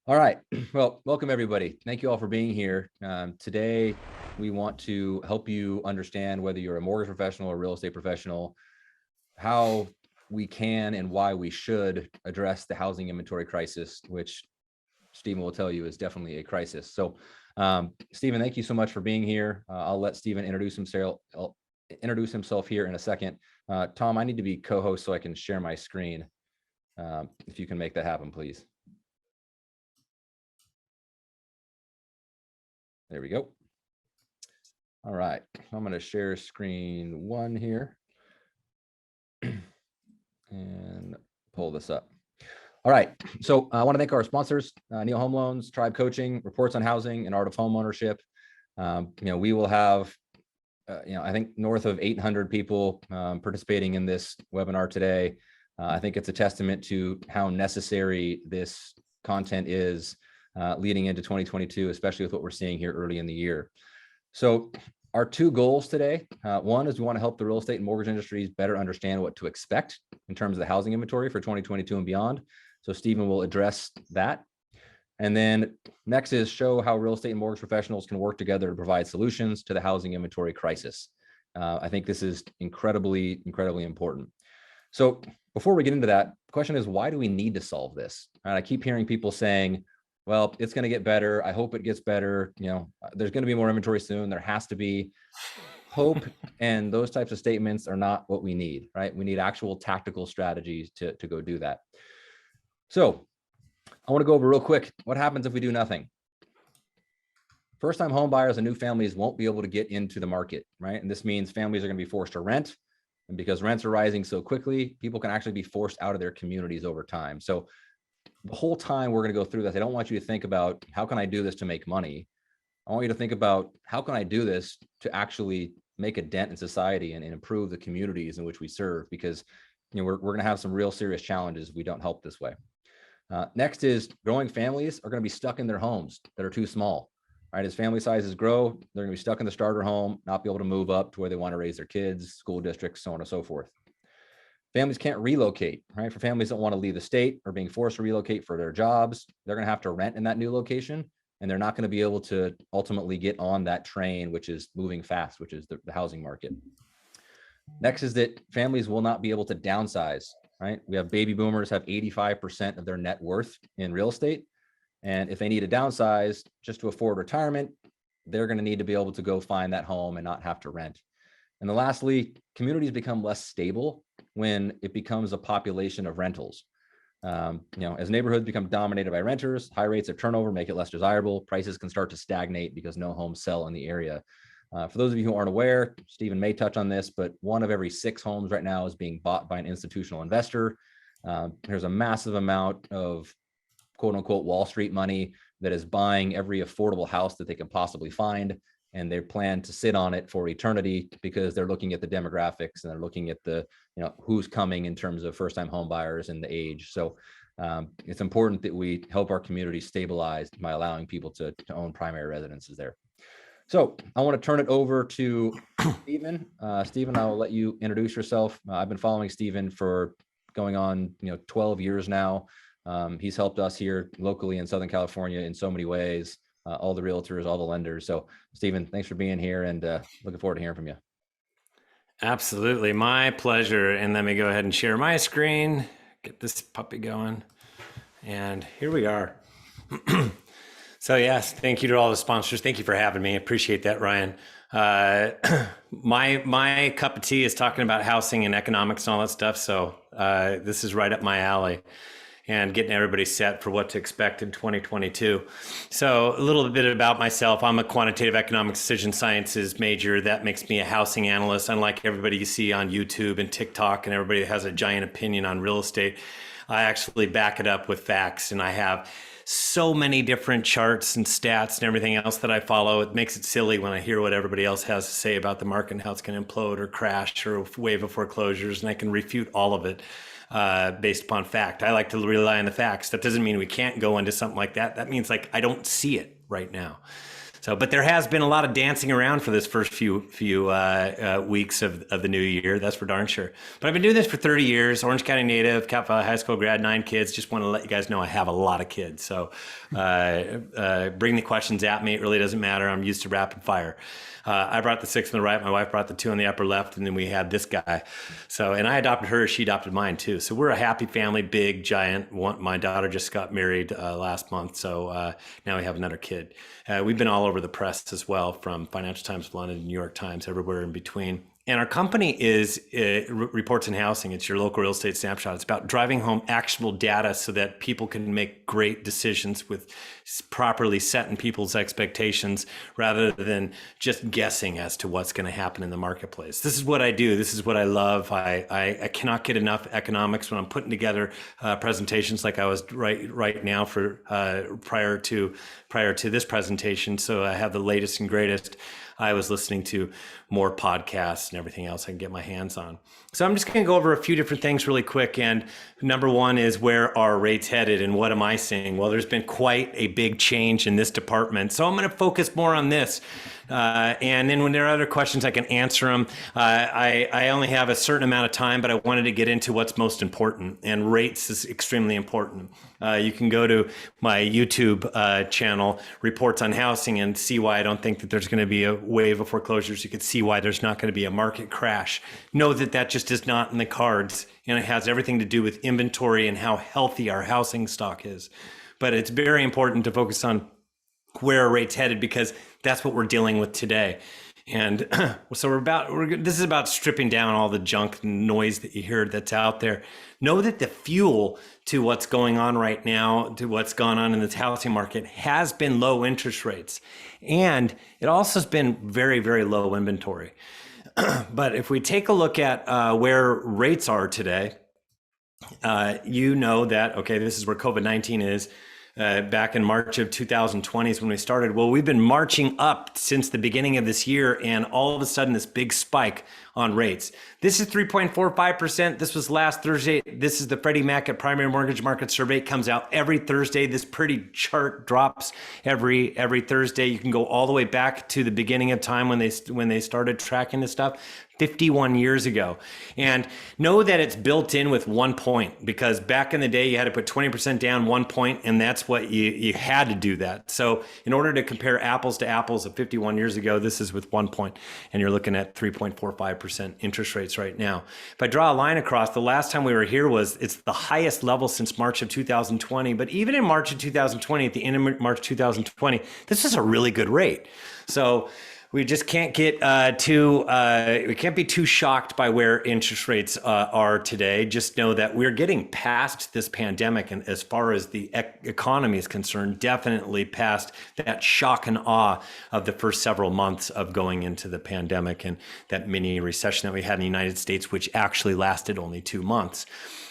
All right. Well, welcome everybody. Thank you all for being here. Today, we want to help you understand whether you're a mortgage professional or real estate professional, how we can and why we should address the housing inventory crisis, which Stephen will tell you is definitely a crisis. So, Stephen, thank you so much for being here. I'll let Stephen introduce himself here in a second. Tom, I need to be co-host so I can share my screen. If you can make that happen, please. There we go. All right, I'm going to share screen one here and pull this up. All right, so I want to thank our sponsors, Neil Home Loans, Triibe Coaching, Reports on Housing, and Art of Homeownership. We will have, I think north of 800 people participating in this webinar today. I think it's a testament to how necessary this content is leading into 2022, especially with what we're seeing here early in the year. So our two goals today, one is we want to help the real estate and mortgage industries better understand what to expect in terms of the housing inventory for 2022 and beyond. So Stephen will address that. And then next is show how real estate and mortgage professionals can work together to provide solutions to the housing inventory crisis. I think this is incredibly important. So before we get into that, the question is, why do we need to solve this? And I keep hearing people saying, well, it's going to get better. I hope it gets better. There's going to be more inventory soon. There has to be. Hope and those types of statements are not what we need, right? We need actual tactical strategies to go do that. So I want to go over real quick, what happens if we do nothing? First-time home buyers and new families won't be able to get into the market, right? And this means families are going to be forced to rent. And because rents are rising so quickly, people can actually be forced out of their communities over time. So the whole time we're going to go through this, I don't want you to think about how can I do this to make money. I want you to think about how can I do this to actually make a dent in society and improve the communities in which we serve, because we're going to have some real serious challenges if we don't help this way. Next is growing families are going to be stuck in their homes that are too small, right? As family sizes grow, they're going to be stuck in the starter home, not be able to move up to where they want to raise their kids, school districts, so on and so forth. Families can't relocate, right? For families that want to leave the state or being forced to relocate for their jobs, they're going to have to rent in that new location, and they're not going to be able to ultimately get on that train, which is moving fast, which is the housing market. Next is that families will not be able to downsize, right? We have baby boomers have 85% of their net worth in real estate. And if they need to downsize just to afford retirement, they're going to need to be able to go find that home and not have to rent. And then lastly, communities become less stable when it becomes a population of rentals. As neighborhoods become dominated by renters, high rates of turnover make it less desirable. Prices can start to stagnate because no homes sell in the area. For those of you who aren't aware, Stephen may touch on this, but 1 of every 6 homes right now is being bought by an institutional investor. There's a massive amount of quote unquote Wall Street money that is buying every affordable house that they can possibly find. And they plan to sit on it for eternity because they're looking at the demographics and they're looking at the, who's coming in terms of first-time home buyers and the age. So it's important that we help our community stabilize by allowing people to own primary residences there. So I want to turn it over to Stephen. Stephen, I will let you introduce yourself. I've been following Stephen for going on 12 years now. He's helped us here locally in Southern California in so many ways. All the realtors, all the lenders. So Stephen, thanks for being here, and looking forward to hearing from you. Absolutely. My pleasure. And let me go ahead and share my screen, get this puppy going. And here we are. So yes, thank you to all the sponsors. Thank you for having me. I appreciate that, Ryan. My cup of tea is talking about housing and economics and all that stuff. So this is right up my alley, and getting everybody set for what to expect in 2022. So a little bit about myself. I'm a quantitative economics decision sciences major. That makes me a housing analyst. Unlike everybody you see on YouTube and TikTok and everybody that has a giant opinion on real estate, I actually back it up with facts. And I have so many different charts and stats and everything else that I follow. It makes it silly when I hear what everybody else has to say about the market and how it's going to implode or crash or wave of foreclosures. And I can refute all of it based upon fact. I like to rely on the facts. That doesn't mean we can't go into something like that. That means I don't see it right now. So, but there has been a lot of dancing around for this first few weeks of the new year. That's for darn sure. But I've been doing this for 30 years. Orange County native, Cal Poly high school grad, 9 kids. Just want to let you guys know I have a lot of kids. So bring the questions at me. It really doesn't matter. I'm used to rapid fire. I brought the 6 on the right. My wife brought the 2 on the upper left. And then we had this guy. So, and I adopted her. She adopted mine too. So we're a happy family, big, giant. My daughter just got married last month. So now we have another kid. We've been all over the press as well, from Financial Times, London, New York Times, everywhere in between. And our company is Reports on Housing. It's your local real estate snapshot. It's about driving home actionable data so that people can make great decisions with properly setting people's expectations rather than just guessing as to what's going to happen in the marketplace. This is what I do. This is what I love. I cannot get enough economics when I'm putting together presentations like I was right now for prior to this presentation. So I have the latest and greatest. I was listening to more podcasts and everything else I can get my hands on. So I'm just going to go over a few different things really quick. And number one is, where are rates headed and what am I seeing? Well, there's been quite a big change in this department. So I'm going to focus more on this. And then when there are other questions, I can answer them. I only have a certain amount of time, but I wanted to get into what's most important, and rates is extremely important. You can go to my YouTube channel, Reports on Housing, and see why I don't think that there's going to be a wave of foreclosures. You can see why there's not going to be a market crash. Know that that just is not in the cards, and it has everything to do with inventory and how healthy our housing stock is. But it's very important to focus on where are rates headed, because that's what we're dealing with today. And so this is about stripping down all the junk and noise that you hear that's out there. Know that the fuel to what's going on right now, to what's gone on in this housing market, has been low interest rates. And it also has been very, very low inventory. But if we take a look at where rates are today, you know that, okay, this is where COVID-19 is. Back in March of 2020 is when we started. Well, we've been marching up since the beginning of this year, and all of a sudden this big spike on rates. This is 3.45%. This was last Thursday. This is the Freddie Mac at Primary Mortgage Market Survey. It comes out every Thursday. This pretty chart drops every Thursday. You can go all the way back to the beginning of time when they started tracking this stuff. 51 years ago. And know that it's built in with 1 point, because back in the day you had to put 20% down 1 point, and that's what you had to do that. So in order to compare apples to apples of 51 years ago, this is with 1 point, and you're looking at 3.45% interest rates right now. If I draw a line across, the last time we were here it's the highest level since March of 2020. But even in March of 2020, at the end of March 2020, this is a really good rate. So we just can't get we can't be too shocked by where interest rates are today. Just know that we're getting past this pandemic, and as far as the economy is concerned, definitely past that shock and awe of the first several months of going into the pandemic and that mini recession that we had in the United States, which actually lasted only 2 months.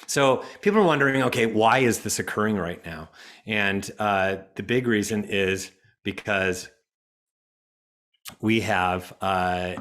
So people are wondering, okay, why is this occurring right now? And the big reason is because we have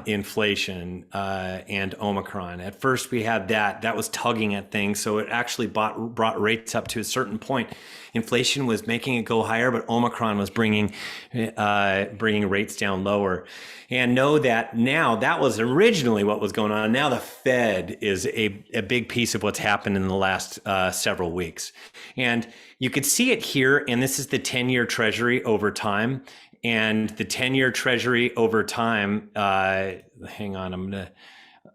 inflation and Omicron. At first we had that was tugging at things. So it actually brought rates up to a certain point. Inflation was making it go higher, but Omicron was bringing rates down lower. And know that now that was originally what was going on. Now the Fed is a big piece of what's happened in the last several weeks. And you could see it here, and this is the 10-year Treasury over time. And the 10-year Treasury over time, hang on, I'm going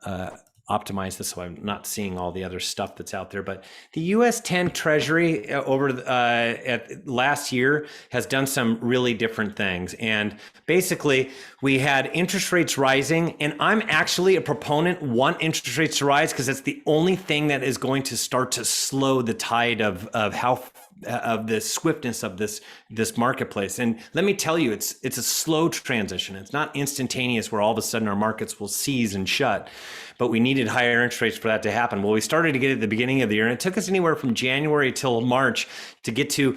to optimize this so I'm not seeing all the other stuff that's out there. But the US 10 Treasury over at last year has done some really different things. And basically, we had interest rates rising. And I'm actually a proponent, want interest rates to rise, because it's the only thing that is going to start to slow the tide of the swiftness of this marketplace. And let me tell you, it's a slow transition. It's not instantaneous where all of a sudden our markets will seize and shut. But we needed higher interest rates for that to happen. Well, we started to get it at the beginning of the year, and it took us anywhere from January till March to get to,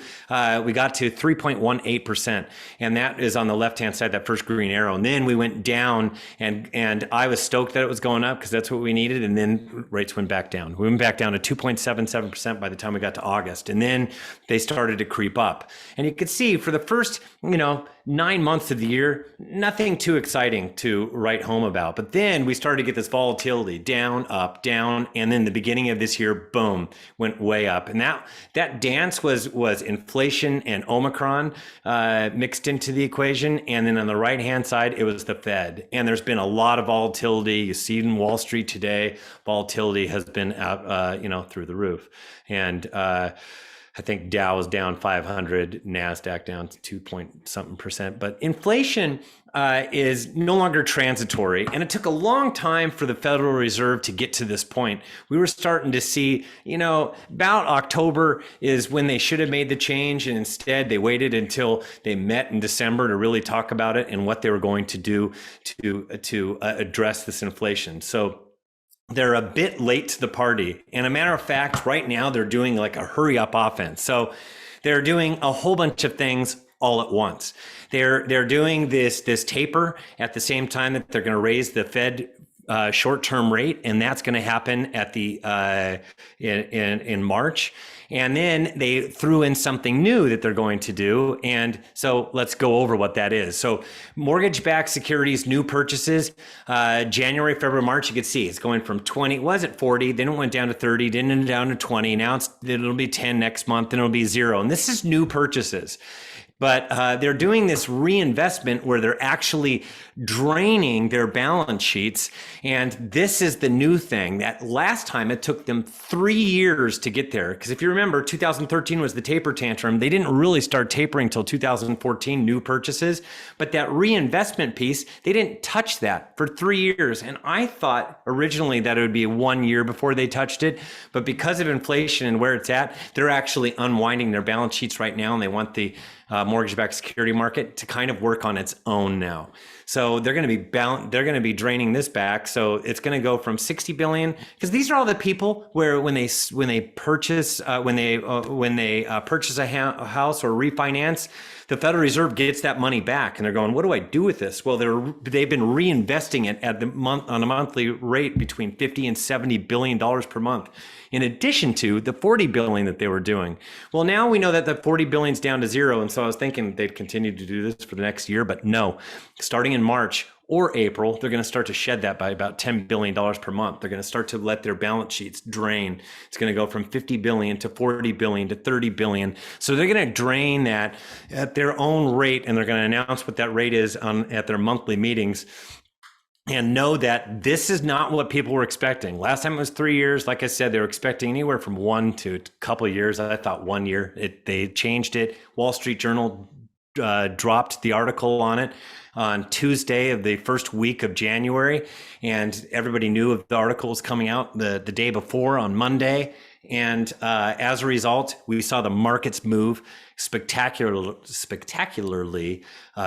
we got to 3.18%. And that is on the left-hand side, that first green arrow. And then we went down, and I was stoked that it was going up because that's what we needed. And then rates went back down. We went back down to 2.77% by the time we got to August. And then they started to creep up. And you could see for the first, 9 months of the year, nothing too exciting to write home about. But then we started to get this volatility down, up, down, and then the beginning of this year, boom, went way up. And that dance was inflation and Omicron mixed into the equation. And then on the right-hand side, it was the Fed. And there's been a lot of volatility. You see it in Wall Street today. Volatility has been out, through the roof. And I think Dow is down 500, NASDAQ down to 2-point-something%. But inflation is no longer transitory. And it took a long time for the Federal Reserve to get to this point. We were starting to see, about October is when they should have made the change. And instead, they waited until they met in December to really talk about it and what they were going to do to address this inflation. So they're a bit late to the party. And a matter of fact, right now they're doing like a hurry up offense. So they're doing a whole bunch of things all at once. They're doing this taper at the same time that they're going to raise the Fed short-term rate, and that's going to happen at the in March. And then they threw in something new that they're going to do. And so let's go over what that is. So mortgage-backed securities, new purchases, January, February, March, you could see it's going from 20, was it 40? Then it went down to 30, then it went down to 20. Now it'll be 10 next month, then it'll be 0. And this is new purchases. But they're doing this reinvestment where they're actually draining their balance sheets. And this is the new thing that last time it took them 3 years to get there. Because if you remember, 2013 was the taper tantrum. They didn't really start tapering until 2014, new purchases. But that reinvestment piece, they didn't touch that for 3 years. And I thought originally that it would be 1 year before they touched it. But because of inflation and where it's at, they're actually unwinding their balance sheets right now. And they want the mortgage-backed security market to kind of work on its own now. So they're going to be draining this back. So it's going to go from 60 billion, because these are all the people where when they purchase a house or refinance, the Federal Reserve gets that money back, and they're going, what do I do with this? Well, they've been reinvesting it on a monthly rate between 50 and 70 billion dollars per month, in addition to the 40 billion that they were doing. Well, now we know that the 40 billion is down to 0, and so I was thinking they'd continue to do this for the next year, but no. Starting in March or April, they're going to start to shed that by about $10 billion per month. They're going to start to let their balance sheets drain. It's going to go from 50 billion to 40 billion to 30 billion. So they're going to drain that at their own rate, and they're going to announce what that rate is at their monthly meetings. And know that this is not what people were expecting. Last time it was 3 years. Like I said, they were expecting anywhere from 1 to a couple of years. I thought 1 year. They changed it. Wall Street Journal dropped the article on it on Tuesday of the first week of January. And everybody knew of the article was coming out the day before on Monday. And as a result, we saw the markets move spectacularly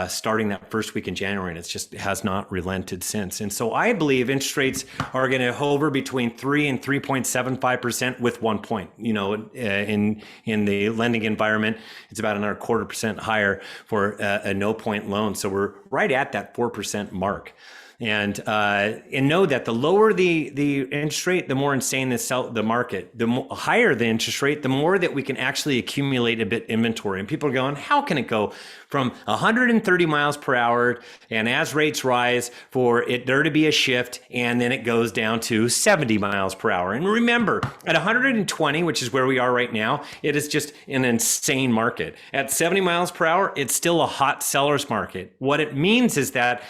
starting that first week in January, and it just has not relented since. And so I believe interest rates are going to hover between 3 and 3.75% with 1 point. In the lending environment, it's about another 0.25% higher for a no point loan. So we're right at that 4% mark. And know that the lower the interest rate, the more insane the market. The higher the interest rate, the more that we can actually accumulate a bit inventory. And people are going, how can it go from 130 miles per hour, and as rates rise, for there to be a shift, and then it goes down to 70 miles per hour? And remember, at 120, which is where we are right now, it is just an insane market. At 70 miles per hour, it's still a hot seller's market. What it means is that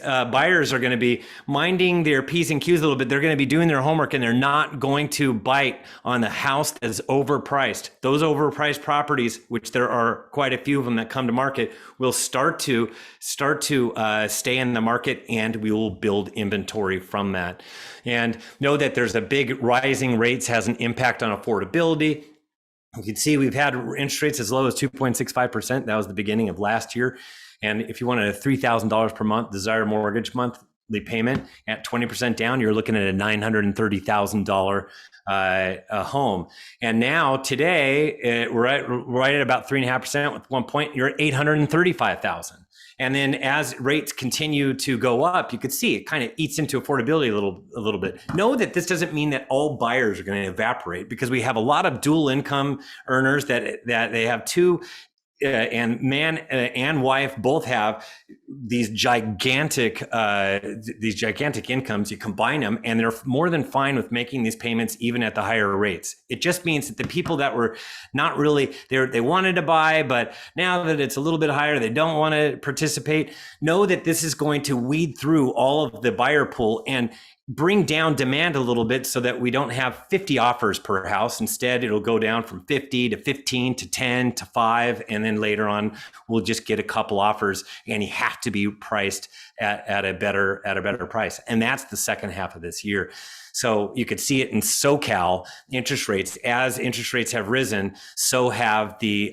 buyers are going to be minding their P's and Q's a little bit. They're going to be doing their homework, and they're not going to bite on the house that is overpriced. Those overpriced properties, which there are quite a few of them that come to market, will start to stay in the market, and we will build inventory from that. And know that there's a big rising rates has an impact on affordability. You can see we've had interest rates as low as 2.65%. That was the beginning of last year. And if you wanted a $3,000 per month desired mortgage month, payment. At 20% down, you're looking at a $930,000 a home. And now today, we're right at about 3.5%. With 1 point, you're at 835,000. And then as rates continue to go up, you could see it kind of eats into affordability a little bit. Know that this doesn't mean that all buyers are going to evaporate, because we have a lot of dual income earners that they have two. And man and wife both have these gigantic incomes. You combine them, and they're more than fine with making these payments even at the higher rates. It just means that the people that were not really they wanted to buy, but now that it's a little bit higher, they don't want to participate. Know that this is going to weed through all of the buyer pool and bring down demand a little bit, so that we don't have 50 offers per house. Instead, it'll go down from 50 to 15 to 10 to 5. And then later on, we'll just get a couple offers, and you have to be priced at a better price. And that's the second half of this year. So you could see it in SoCal interest rates. As interest rates have risen, so has the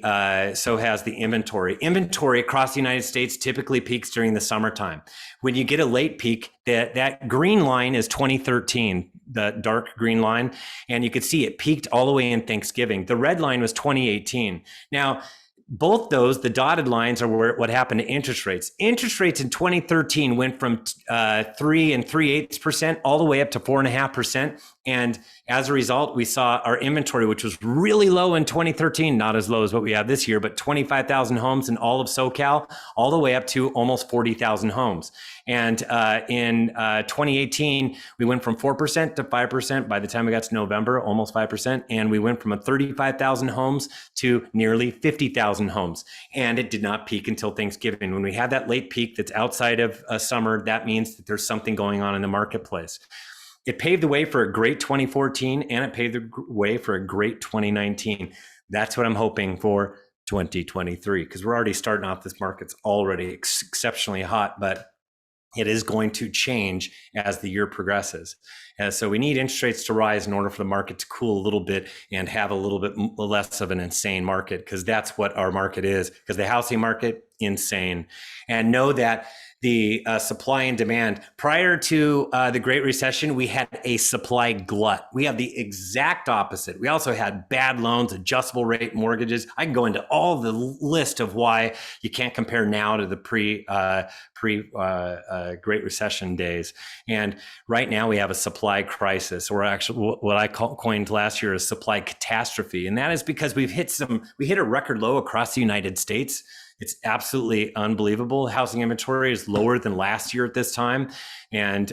inventory. Inventory across the United States typically peaks during the summertime. When you get a late peak, that green line is 2013, the dark green line, and you could see it peaked all the way in Thanksgiving. The red line was 2018. Now, both those, the dotted lines, are what happened to interest rates. Interest rates in 2013 went from 3 3/8% all the way up to 4.5%. And as a result, we saw our inventory, which was really low in 2013, not as low as what we have this year, but 25,000 homes in all of SoCal, all the way up to almost 40,000 homes. And in 2018, we went from 4% to 5%. By the time we got to November, almost 5%. And we went from 35,000 homes to nearly 50,000 homes. And it did not peak until Thanksgiving. When we had that late peak that's outside of summer, that means that there's something going on in the marketplace. It paved the way for a great 2014, and it paved the way for a great 2019. That's what I'm hoping for 2023, because we're already starting off. This market's already exceptionally hot, but it is going to change as the year progresses. So we need interest rates to rise in order for the market to cool a little bit and have a little bit less of an insane market, because that's what our market is. Because the housing market, insane. And know that the supply and demand, prior to the Great Recession, we had a supply glut. We have the exact opposite. We also had bad loans, adjustable rate mortgages. I can go into all the list of why you can't compare now to the pre Great Recession days. And right now we have a supply crisis, or actually what I coined last year a supply catastrophe. And that is because we hit a record low across the United States. It's absolutely unbelievable. Housing inventory is lower than last year at this time. And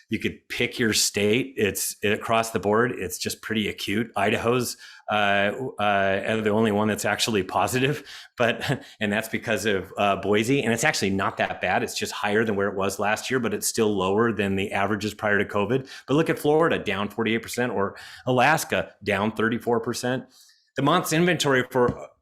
you could pick your state. It's across the board. It's just pretty acute. Idaho's the only one that's actually positive, and that's because of Boise. And it's actually not that bad. It's just higher than where it was last year, but it's still lower than the averages prior to COVID. But look at Florida, down 48%, or Alaska, down 34%. The month's inventory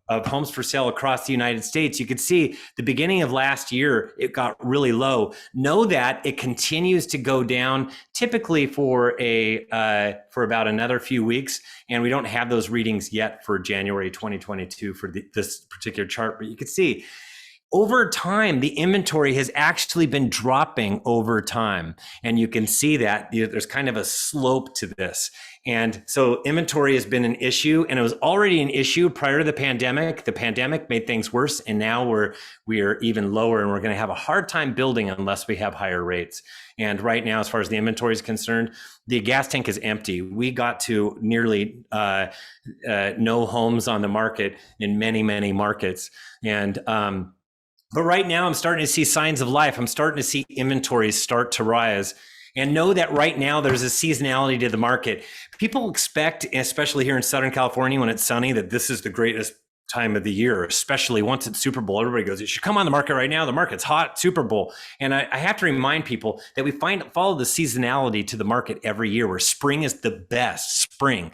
of homes for sale across the United States, you could see the beginning of last year, it got really low. Know that it continues to go down, typically for about another few weeks. And we don't have those readings yet for January 2022 for this particular chart, but you can see over time, the inventory has actually been dropping over time. And you can see that there's kind of a slope to this. And so inventory has been an issue, and it was already an issue prior to the pandemic. The pandemic made things worse, and now we are even lower, and we're going to have a hard time building unless we have higher rates. And right now, as far as the inventory is concerned, the gas tank is empty. We got to nearly no homes on the market in many, many markets. And but right now, I'm starting to see signs of life. I'm starting to see inventories start to rise. And know that right now there's a seasonality to the market. People expect, especially here in Southern California when it's sunny, that this is the greatest time of the year, especially once it's Super Bowl. Everybody goes, you should come on the market right now. The market's hot, Super Bowl. And I have to remind people that we follow the seasonality to the market every year, where spring is the best. Spring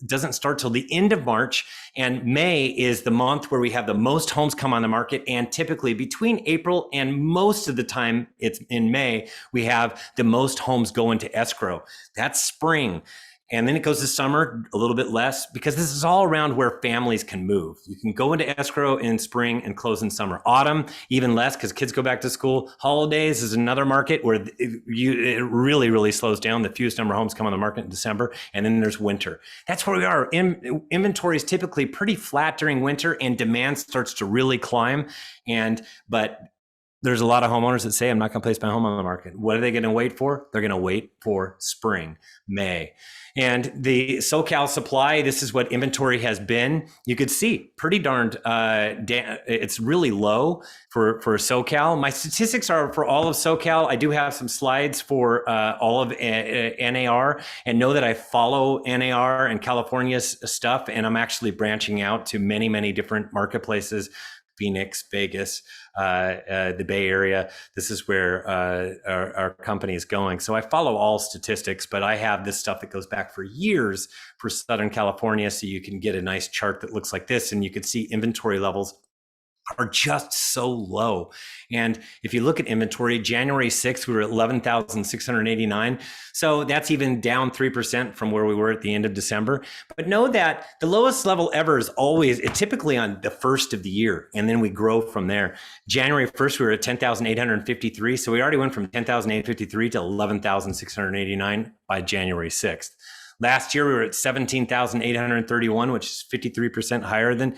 doesn't start till the end of March, and May is the month where we have the most homes come on the market. And typically between April and most of the time it's in May, we have the most homes go into escrow. That's spring. And then it goes to summer, a little bit less, because this is all around where families can move. You can go into escrow in spring and close in summer. Autumn, even less, because kids go back to school. Holidays is another market where it really, really slows down. The fewest number of homes come on the market in December. And then there's winter. That's where we are. Inventory is typically pretty flat during winter, and demand starts to really climb. But there's a lot of homeowners that say, I'm not going to place my home on the market. What are they going to wait for? They're going to wait for spring, May. And the SoCal supply, this is what inventory has been. You could see pretty darned, it's really low for SoCal. My statistics are for all of SoCal. I do have some slides for all of NAR, and know that I follow NAR and California's stuff, and I'm actually branching out to many, many different marketplaces. Phoenix, Vegas, the Bay Area. This is where our company is going. So I follow all statistics, but I have this stuff that goes back for years for Southern California. So you can get a nice chart that looks like this, and you can see inventory levels are just so low. And if you look at inventory, January 6th, we were at 11,689. So that's even down 3% from where we were at the end of December. But know that the lowest level ever is always, typically on the first of the year, and then we grow from there. January 1st, we were at 10,853. So we already went from 10,853 to 11,689 by January 6th. Last year, we were at 17,831, which is 53% higher than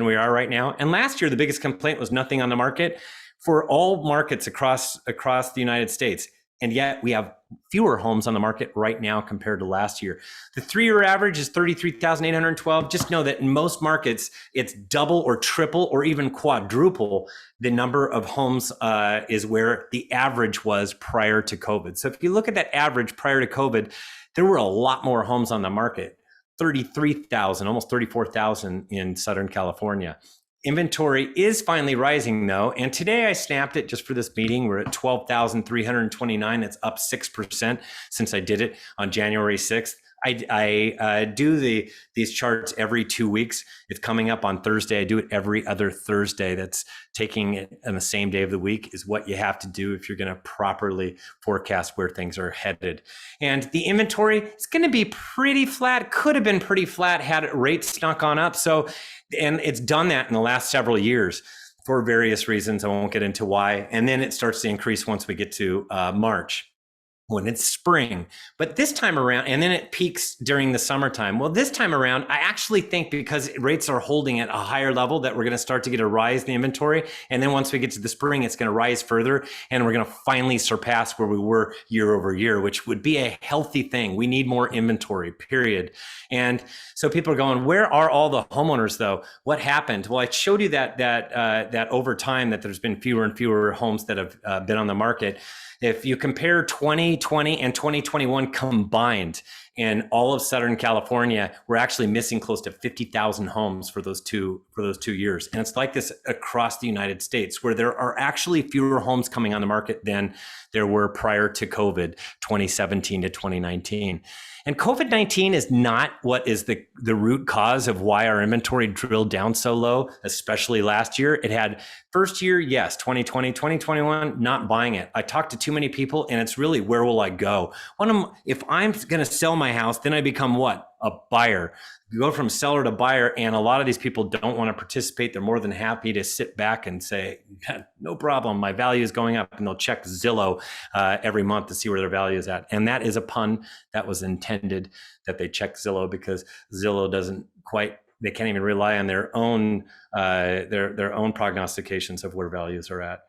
we are right now. And last year, the biggest complaint was nothing on the market for all markets across the United States. And yet we have fewer homes on the market right now compared to last year. The 3-year average is 33,812. Just know that in most markets, it's double or triple or even quadruple the number of homes is where the average was prior to COVID. So if you look at that average prior to COVID, there were a lot more homes on the market, 33,000, almost 34,000 in Southern California. Inventory is finally rising though. And today I snapped it just for this meeting. We're at 12,329. It's up 6% since I did it on January 6th. I do these charts every 2 weeks. It's coming up on Thursday. I do it every other Thursday. That's taking it on the same day of the week is what you have to do if you're going to properly forecast where things are headed. And the inventory is going to be pretty flat. Could have been pretty flat had rates not gone up. So, and it's done that in the last several years for various reasons. I won't get into why. And then it starts to increase once we get to March, when it's spring. But this time around, and then it peaks during the summertime. Well, this time around, I actually think because rates are holding at a higher level that we're going to start to get a rise in the inventory. And then once we get to the spring, it's going to rise further, and we're going to finally surpass where we were year over year, which would be a healthy thing. We need more inventory, period. And so people are going, where are all the homeowners though? What happened? Well, I showed you that over time that there's been fewer and fewer homes that have been on the market. If you compare 2020 and 2021 combined in all of Southern California, we're actually missing close to 50,000 homes for those two years. And it's like this across the United States, where there are actually fewer homes coming on the market than there were prior to COVID, 2017 to 2019. And COVID-19 is not what is the root cause of why our inventory drilled down so low, especially last year. It had first year, yes, 2020, 2021, not buying it. I talked to too many people, and it's really, where will I go? If I'm going to sell my house, then I become what? A buyer. You go from seller to buyer, and a lot of these people don't want to participate. They're more than happy to sit back and say, no problem, my value is going up, and they'll check Zillow every month to see where their value is at. And that is a pun that was intended, that they check Zillow, because Zillow doesn't quite, they can't even rely on their own prognostications of where values are at,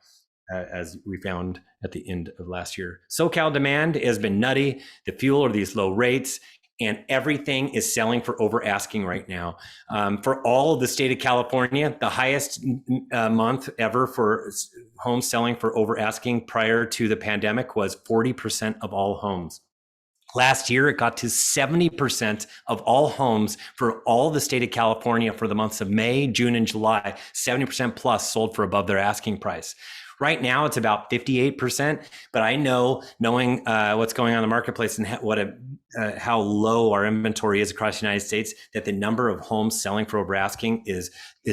as we found at the end of last year. SoCal demand has been nutty. The fuel are these low rates, and everything is selling for over asking right now. For all of the state of California, the highest month ever for homes selling for over asking prior to the pandemic was 40% of all homes. Last year, it got to 70% of all homes for all the state of California for the months of May, June, and July. 70% plus sold for above their asking price. Right now, it's about 58%, but I know, knowing what's going on in the marketplace and how low our inventory is across the United States, that the number of homes selling for over asking is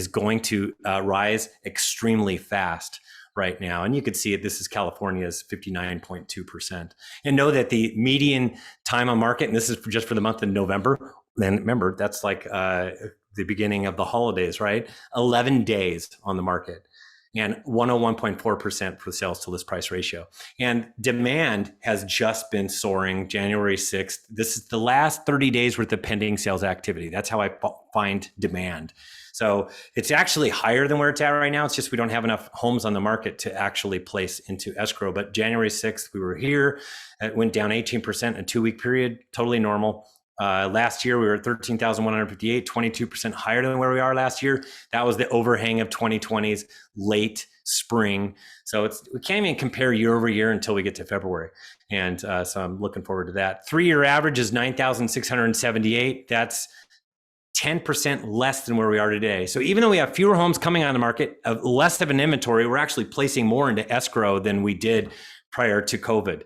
going to rise extremely fast. right now. And you could see it. This is California's 59.2%. And know that the median time on market, and this is just for the month of November, and remember, that's like the beginning of the holidays, right? 11 days on the market and 101.4% for sales to list price ratio. And demand has just been soaring January 6th. This is the last 30 days worth of pending sales activity. That's how I find demand. So it's actually higher than where it's at right now. It's just we don't have enough homes on the market to actually place into escrow. But January 6th, we were here. It went down 18% in a 2-week period, totally normal. Last year, we were at 13,158, 22% higher than where we are last year. That was the overhang of 2020's late spring. So we can't even compare year over year until we get to February. And so I'm looking forward to that. 3-year average is 9,678. That's 10% less than where we are today. So even though we have fewer homes coming on the market, less of an inventory, we're actually placing more into escrow than we did prior to COVID.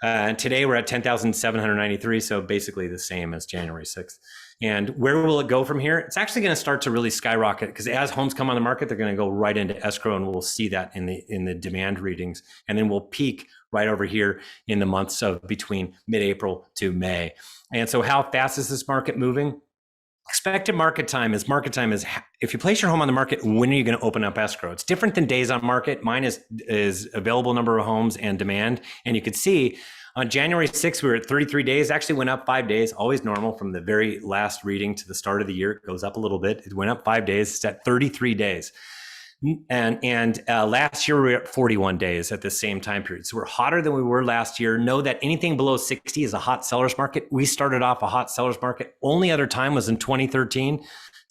And today we're at 10,793, so basically the same as January 6th. And where will it go from here? It's actually going to start to really skyrocket because as homes come on the market, they're going to go right into escrow, and we'll see that in the demand readings. And then we'll peak right over here in the months of between mid-April to May. And so how fast is this market moving? Expected market time is if you place your home on the market, when are you going to open up escrow? It's different than days on market. Mine is available number of homes and demand. And you could see on January 6th, we were at 33 days, actually went up 5 days, always normal from the very last reading to the start of the year. It goes up a little bit. It went up 5 days. It's at 33 days. And last year we were at 41 days at the same time period. So we're hotter than we were last year. Know that anything below 60 is a hot seller's market. We started off a hot seller's market. Only other time was in 2013.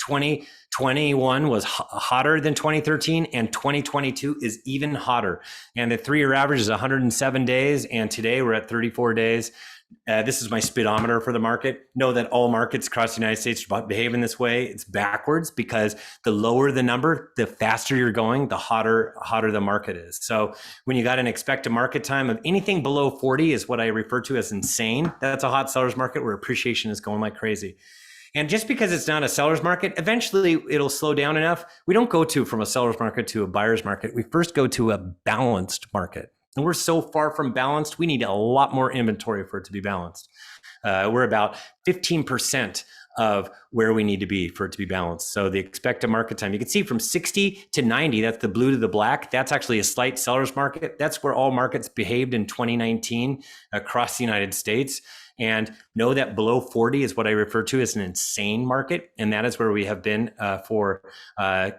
2021 was hotter than 2013, and 2022 is even hotter. And the 3-year average is 107 days. And today we're at 34 days. This is my speedometer for the market. Know that all markets across the United States are behaving this way. It's backwards because the lower the number, the faster you're going, the hotter the market is. So when you got an expected market time of anything below 40 is what I refer to as insane. That's a hot seller's market where appreciation is going like crazy. And just because it's not a seller's market, eventually it'll slow down enough. We don't go from a seller's market to a buyer's market. We first go to a balanced market. And we're so far from balanced, we need a lot more inventory for it to be balanced. We're about 15% of where we need to be for it to be balanced. So the expected market time, you can see from 60 to 90, that's the blue to the black. That's actually a slight seller's market. That's where all markets behaved in 2019 across the United States. And know that below 40 is what I refer to as an insane market. And that is where we have been for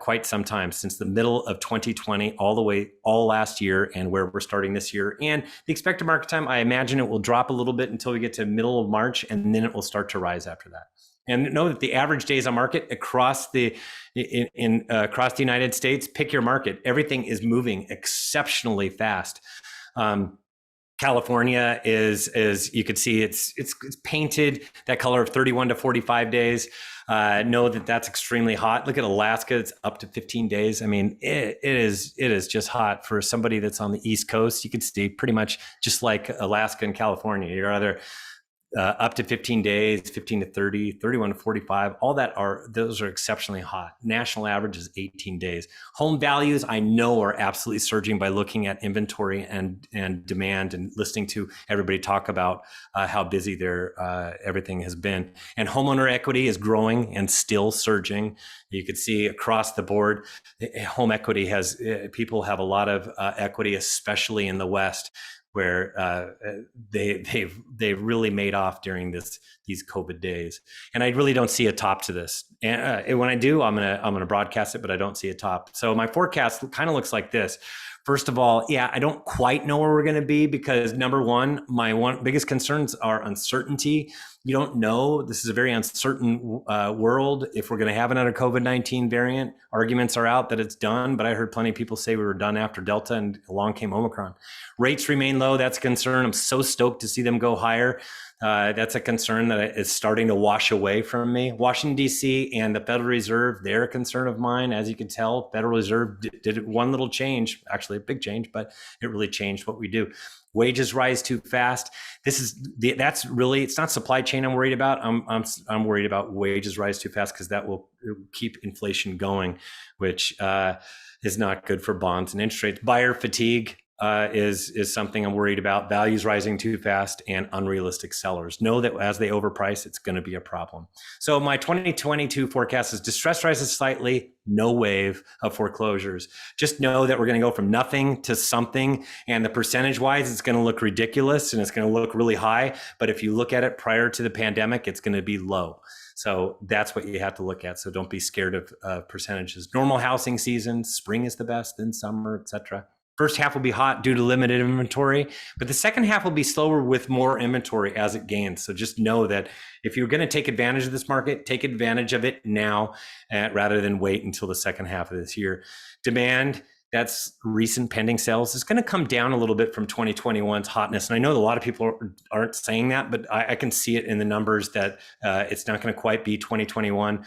quite some time, since the middle of 2020, all last year, and where we're starting this year. And the expected market time, I imagine it will drop a little bit until we get to middle of March, and then it will start to rise after that. And know that the average days on market across the United States, pick your market, everything is moving exceptionally fast. California is you could see it's painted that color of 31 to 45 days. Know that that's extremely hot. Look at Alaska; it's up to 15 days. I mean, it is just hot for somebody that's on the East Coast. You could see pretty much just like Alaska and California. You're either up to 15 days, 15 to 30, 31 to 45, those are exceptionally hot. National average is 18 days. Home values, I know, are absolutely surging by looking at inventory and demand and listening to everybody talk about how busy everything has been. And homeowner equity is growing and still surging. You could see across the board, home equity people have a lot of equity, especially in the West, where they've really made off during these COVID days. And I really don't see a top to this. And when I do, I'm gonna broadcast it, but I don't see a top. So my forecast kind of looks like this. First of all, I don't quite know where we're going to be because number one, my biggest concerns are uncertainty. You don't know. This is a very uncertain world. If we're going to have another COVID-19 variant, arguments are out that it's done, but I heard plenty of people say we were done after Delta and along came Omicron. Rates remain low. That's a concern. I'm so stoked to see them go higher. That's a concern that is starting to wash away from me. Washington, D.C. and the Federal Reserve, they're a concern of mine. As you can tell, Federal Reserve did one little change, actually a big change, but it really changed what we do. Wages rise too fast. That's really, it's not supply chain I'm worried about. I'm worried about wages rise too fast because that will keep inflation going, which is not good for bonds and interest rates. Buyer fatigue is something I'm worried about. Values rising too fast and unrealistic sellers. Know that as they overprice, it's going to be a problem. So my 2022 forecast is distress rises slightly, no wave of foreclosures. Just know that we're going to go from nothing to something, and the percentage wise, it's going to look ridiculous and it's going to look really high. But if you look at it prior to the pandemic, it's going to be low. So that's what you have to look at. So don't be scared of percentages. Normal housing season, spring is the best, then summer, etc. First half will be hot due to limited inventory, but the second half will be slower with more inventory as it gains. So just know that if you're going to take advantage of this market, take advantage of it now rather than wait until the second half of this year. Demand, that's recent pending sales, is going to come down a little bit from 2021's hotness. And I know a lot of people aren't saying that, but I can see it in the numbers that it's not going to quite be 2021.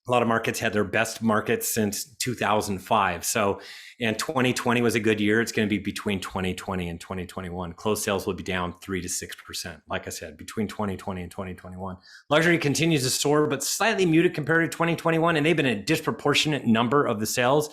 A lot of markets had their best markets since 2005. So, and 2020 was a good year. It's going to be between 2020 and 2021. Closed sales will be down 3 to 6%. Like I said, between 2020 and 2021. Luxury continues to soar, but slightly muted compared to 2021. And they've been a disproportionate number of the sales.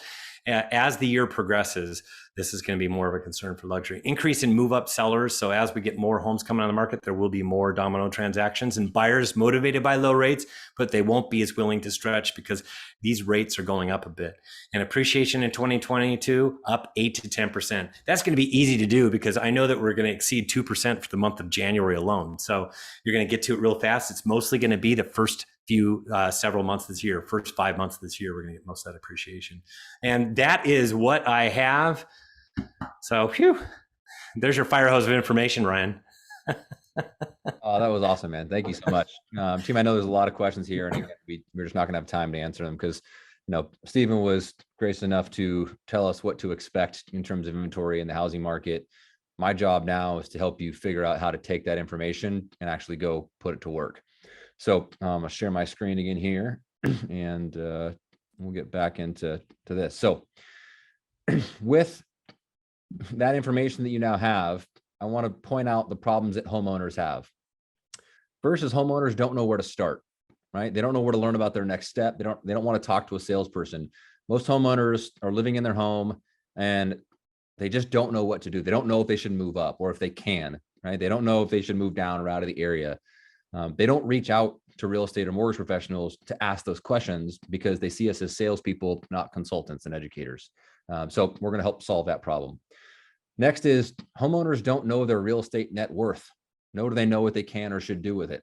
As the year progresses, this is going to be more of a concern for luxury. Increase in move-up sellers. So as we get more homes coming on the market, there will be more domino transactions, and buyers motivated by low rates, but they won't be as willing to stretch because these rates are going up a bit. And appreciation in 2022, up 8 to 10%. That's going to be easy to do because I know that we're going to exceed 2% for the month of January alone. So you're going to get to it real fast. It's mostly going to be the first few several months this year, first 5 months this year, we're going to get most of that appreciation. And that is what I have. So, phew, there's your fire hose of information, Ryan. Oh, that was awesome, man. Thank you so much. Team, I know there's a lot of questions here, and we're just not going to have time to answer them because, Stephen was gracious enough to tell us what to expect in terms of inventory in the housing market. My job now is to help you figure out how to take that information and actually go put it to work. So I'll share my screen again here, and we'll get back into this. So with that information that you now have, I want to point out the problems that homeowners have. First is homeowners don't know where to start, right? They don't know where to learn about their next step. They don't want to talk to a salesperson. Most homeowners are living in their home and they just don't know what to do. They don't know if they should move up or if they can, right? They don't know if they should move down or out of the area. They don't reach out to real estate or mortgage professionals to ask those questions because they see us as salespeople, not consultants and educators. So we're going to help solve that problem. Next is homeowners don't know their real estate net worth. Nor do they know what they can or should do with it.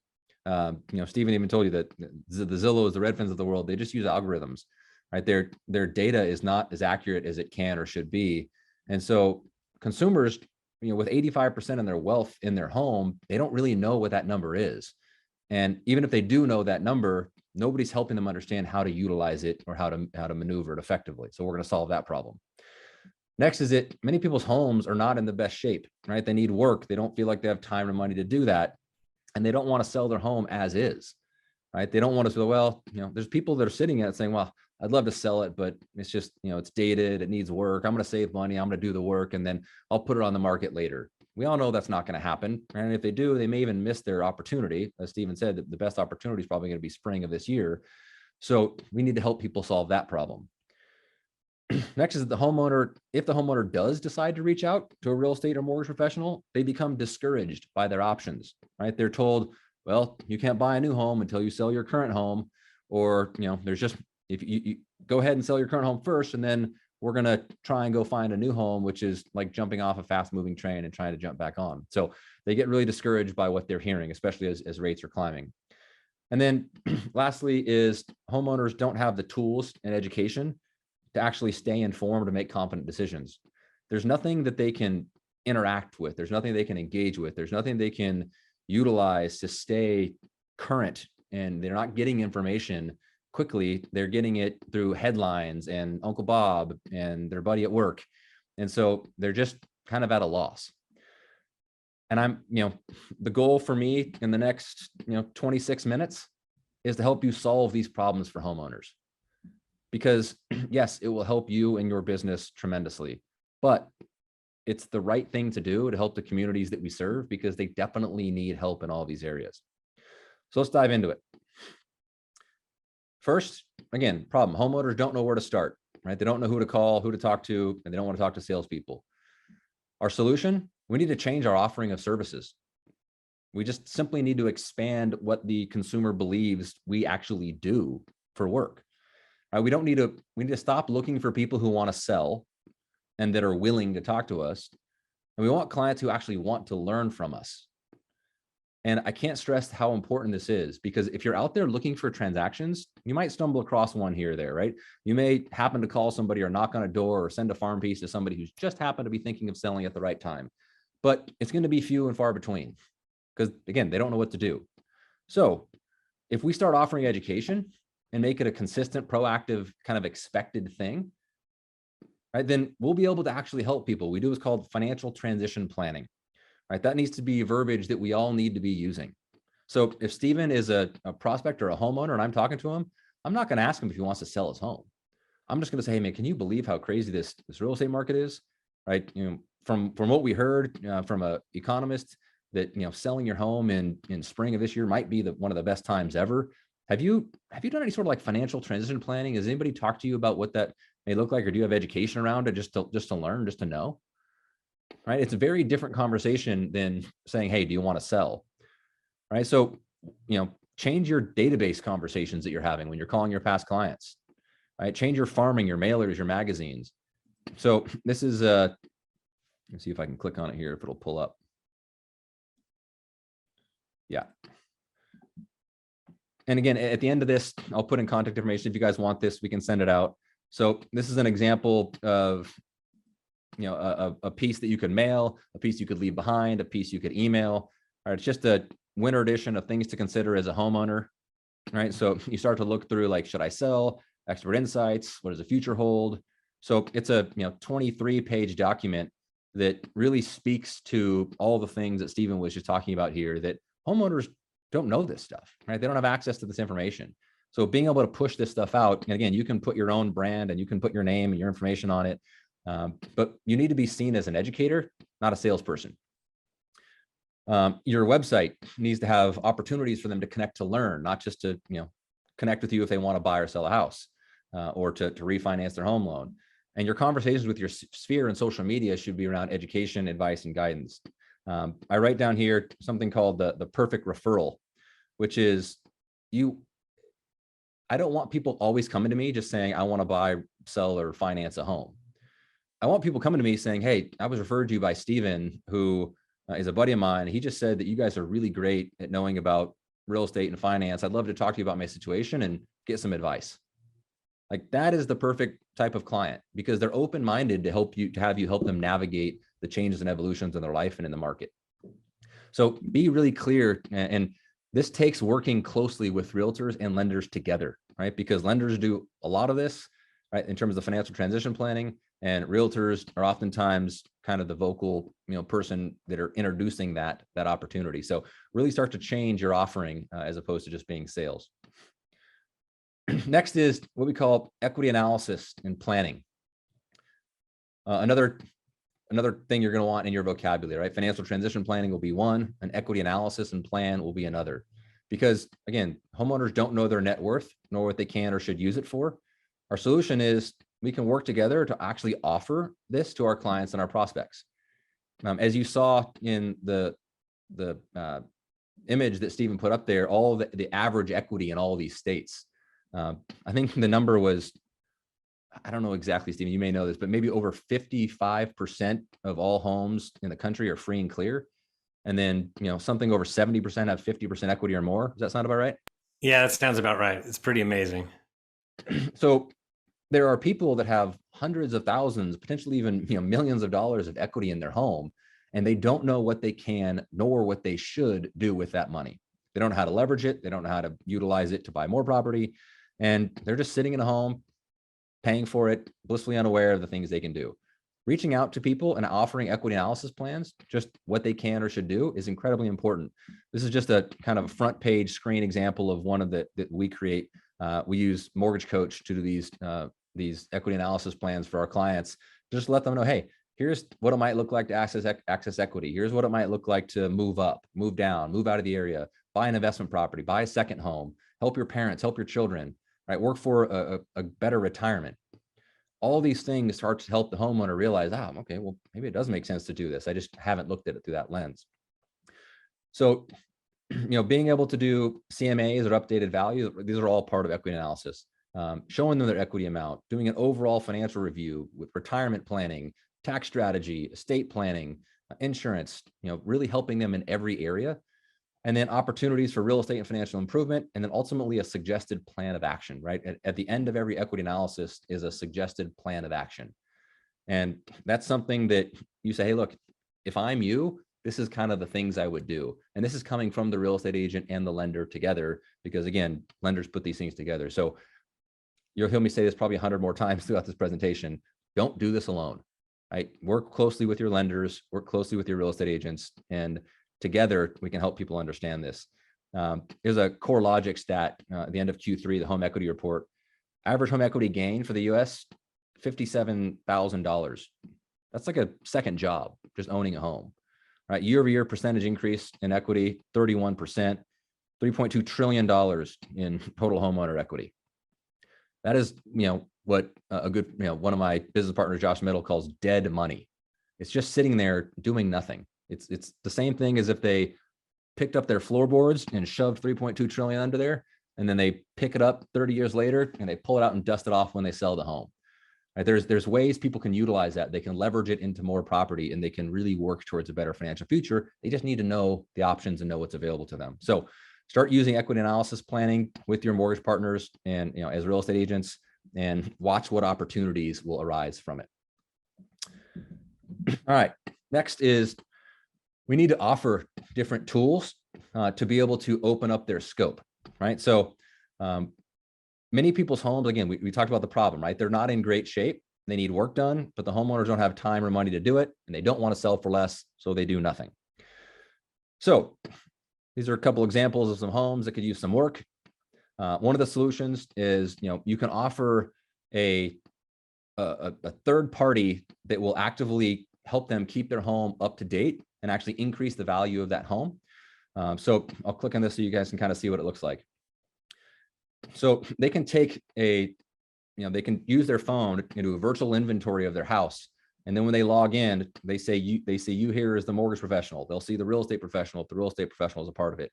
Stephen even told you that the Zillows, the Redfins of the world, they just use algorithms, right? Their data is not as accurate as it can or should be. And so consumers, with 85% of their wealth in their home, they don't really know what that number is. And even if they do know that number, nobody's helping them understand how to utilize it or how to maneuver it effectively. So we're going to solve that problem. Next is that many people's homes are not in the best shape, right? They need work. They don't feel like they have time or money to do that. And they don't want to sell their home as is, right? They don't want to say, well, there's people that are sitting at it saying, well, I'd love to sell it, but it's just, it's dated. It needs work. I'm going to save money. I'm going to do the work and then I'll put it on the market later. We all know that's not going to happen. And if they do, they may even miss their opportunity. As Stephen said, the best opportunity is probably going to be spring of this year. So we need to help people solve that problem. Next is the homeowner. If the homeowner does decide to reach out to a real estate or mortgage professional, they become discouraged by their options, right? They're told, well, you can't buy a new home until you sell your current home, or, there's just, if you go ahead and sell your current home first, and then we're going to try and go find a new home, which is like jumping off a fast moving train and trying to jump back on. So they get really discouraged by what they're hearing, especially as rates are climbing. And then lastly is homeowners don't have the tools and education to actually stay informed and make confident decisions. There's nothing that they can interact with. There's nothing they can engage with. There's nothing they can utilize to stay current, and they're not getting information quickly. They're getting it through headlines and Uncle Bob and their buddy at work. And so they're just kind of at a loss. And the goal for me in the next, 26 minutes is to help you solve these problems for homeowners. Because yes, it will help you and your business tremendously, but it's the right thing to do to help the communities that we serve because they definitely need help in all these areas. So let's dive into it. First, again, problem, homeowners don't know where to start, right? They don't know who to call, who to talk to, and they don't want to talk to salespeople. Our solution, we need to change our offering of services. We just simply need to expand what the consumer believes we actually do for work. Right? We need to stop looking for people who want to sell and that are willing to talk to us. And we want clients who actually want to learn from us. And I can't stress how important this is, because if you're out there looking for transactions, you might stumble across one here or there, right? You may happen to call somebody or knock on a door or send a farm piece to somebody who's just happened to be thinking of selling at the right time. But it's going to be few and far between, because again, they don't know what to do. So if we start offering education and make it a consistent, proactive, kind of expected thing, right, then we'll be able to actually help people. We do what's called financial transition planning. Right, that needs to be verbiage that we all need to be using. So if Steven is a prospect or a homeowner and I'm talking to him, I'm not going to ask him if he wants to sell his home. I'm just going to say, hey man, can you believe how crazy this real estate market is? Right, from what we heard from an economist, that selling your home in spring of this year might be one of the best times ever. Have you done any sort of like financial transition planning? Has anybody talked to you about what that may look like, or do you have education around it just to learn, just to know? Right, it's a very different conversation than saying, hey, do you want to sell? Right, so change your database conversations that you're having when you're calling your past clients. Right, change your farming, your mailers, your magazines. So this is let's see if I can click on it here, if it'll pull up. Yeah. And again, at the end of this, I'll put in contact information. If you guys want this, we can send it out. So this is an example of a piece that you could mail, a piece you could leave behind, a piece you could email. All right, it's just a winter edition of things to consider as a homeowner. Right, so you start to look through, like, should I sell? Expert insights. What does the future hold? So it's a 23-page document that really speaks to all the things that Steven was just talking about here, that homeowners don't know this stuff. Right, they don't have access to this information. So being able to push this stuff out, and again, you can put your own brand and you can put your name and your information on it. But you need to be seen as an educator, not a salesperson. Your website needs to have opportunities for them to connect, to learn, not just to connect with you if they want to buy or sell a house or to refinance their home loan. And your conversations with your sphere and social media should be around education, advice, and guidance. I write down here something called the perfect referral, which is I don't want people always coming to me just saying, I want to buy, sell, or finance a home. I want people coming to me saying, hey, I was referred to you by Steven, who is a buddy of mine. He just said that you guys are really great at knowing about real estate and finance. I'd love to talk to you about my situation and get some advice. Like, that is the perfect type of client, because they're open-minded to have you help them navigate the changes and evolutions in their life and in the market. So be really clear. And this takes working closely with realtors and lenders together, right? Because lenders do a lot of this, right, in terms of financial transition planning. And realtors are oftentimes kind of the vocal, person that are introducing that opportunity. So really start to change your offering as opposed to just being sales. Next is what we call equity analysis and planning. Another thing you're going to want in your vocabulary, right? Financial transition planning will be one, an equity analysis and plan will be another. Because again, homeowners don't know their net worth, nor what they can or should use it for. Our solution is we can work together to actually offer this to our clients and our prospects. As you saw in the image that Steven put up there, all the average equity in all of these states. I think the number was, I don't know exactly, Steven, you may know this, but maybe over 55% of all homes in the country are free and clear. And then, something over 70% have 50% equity or more. Does that sound about right? Yeah, that sounds about right. It's pretty amazing. So there are people that have hundreds of thousands, potentially even millions of dollars of equity in their home, and they don't know what they can nor what they should do with that money. They don't know how to leverage it. They don't know how to utilize it to buy more property. And they're just sitting in a home, paying for it, blissfully unaware of the things they can do. Reaching out to people and offering equity analysis plans, just what they can or should do, is incredibly important. This is just a kind of front page screen example of one of that we create. We use Mortgage Coach to do these equity analysis plans for our clients. Just let them know, hey, here's what it might look like to access equity. Here's what it might look like to move up, move down, move out of the area, buy an investment property, buy a second home, help your parents, help your children, right? Work for a better retirement. all these things start to help the homeowner realize, okay, well, maybe it does make sense to do this. I just haven't looked at it through that lens. So, being able to do CMAs or updated value, these are all part of equity analysis. Showing them their equity amount, doing an overall financial review with retirement planning, tax strategy, estate planning, insurance, really helping them in every area. And then opportunities for real estate and financial improvement, and then ultimately a suggested plan of action, right? At the end of every equity analysis is a suggested plan of action. And that's something that you say, hey, look, if I'm you, this is kind of the things I would do. And this is coming from the real estate agent and the lender together, because again, lenders put these things together. So you'll hear me say this probably 100 more times throughout this presentation. Don't do this alone, right? Work closely with your lenders, work closely with your real estate agents, and together we can help people understand this. There's a core logic stat at the end of Q3, the home equity report. Average home equity gain for the US, $57,000. That's like a second job, just owning a home, right? Year-over-year percentage increase in equity, 31%, $3.2 trillion in total homeowner equity. That is, what a good, one of my business partners, Josh Mettle, calls dead money. It's just sitting there doing nothing. It's the same thing as if they picked up their floorboards and shoved 3.2 trillion under there, and then they pick it up 30 years later and they pull it out and dust it off when they sell the home. Right? There's ways people can utilize that. They can leverage it into more property, and they can really work towards a better financial future. They just need to know the options and know what's available to them. So start using equity analysis planning with your mortgage partners and as real estate agents, and watch what opportunities will arise from it. All right, next is we need to offer different tools to be able to open up their scope, right? So many people's homes, again, we talked about the problem, right? They're not in great shape. They need work done, but the homeowners don't have time or money to do it, and they don't want to sell for less, so they do nothing. So these are a couple examples of some homes that could use some work. One of the solutions is, you can offer a third party that will actively help them keep their home up to date and actually increase the value of that home. So I'll click on this so you guys can kind of see what it looks like. So they can take they can use their phone to do a virtual inventory of their house. And then when they log in, they say you here as the mortgage professional. They'll see the real estate professional if the real estate professional is a part of it.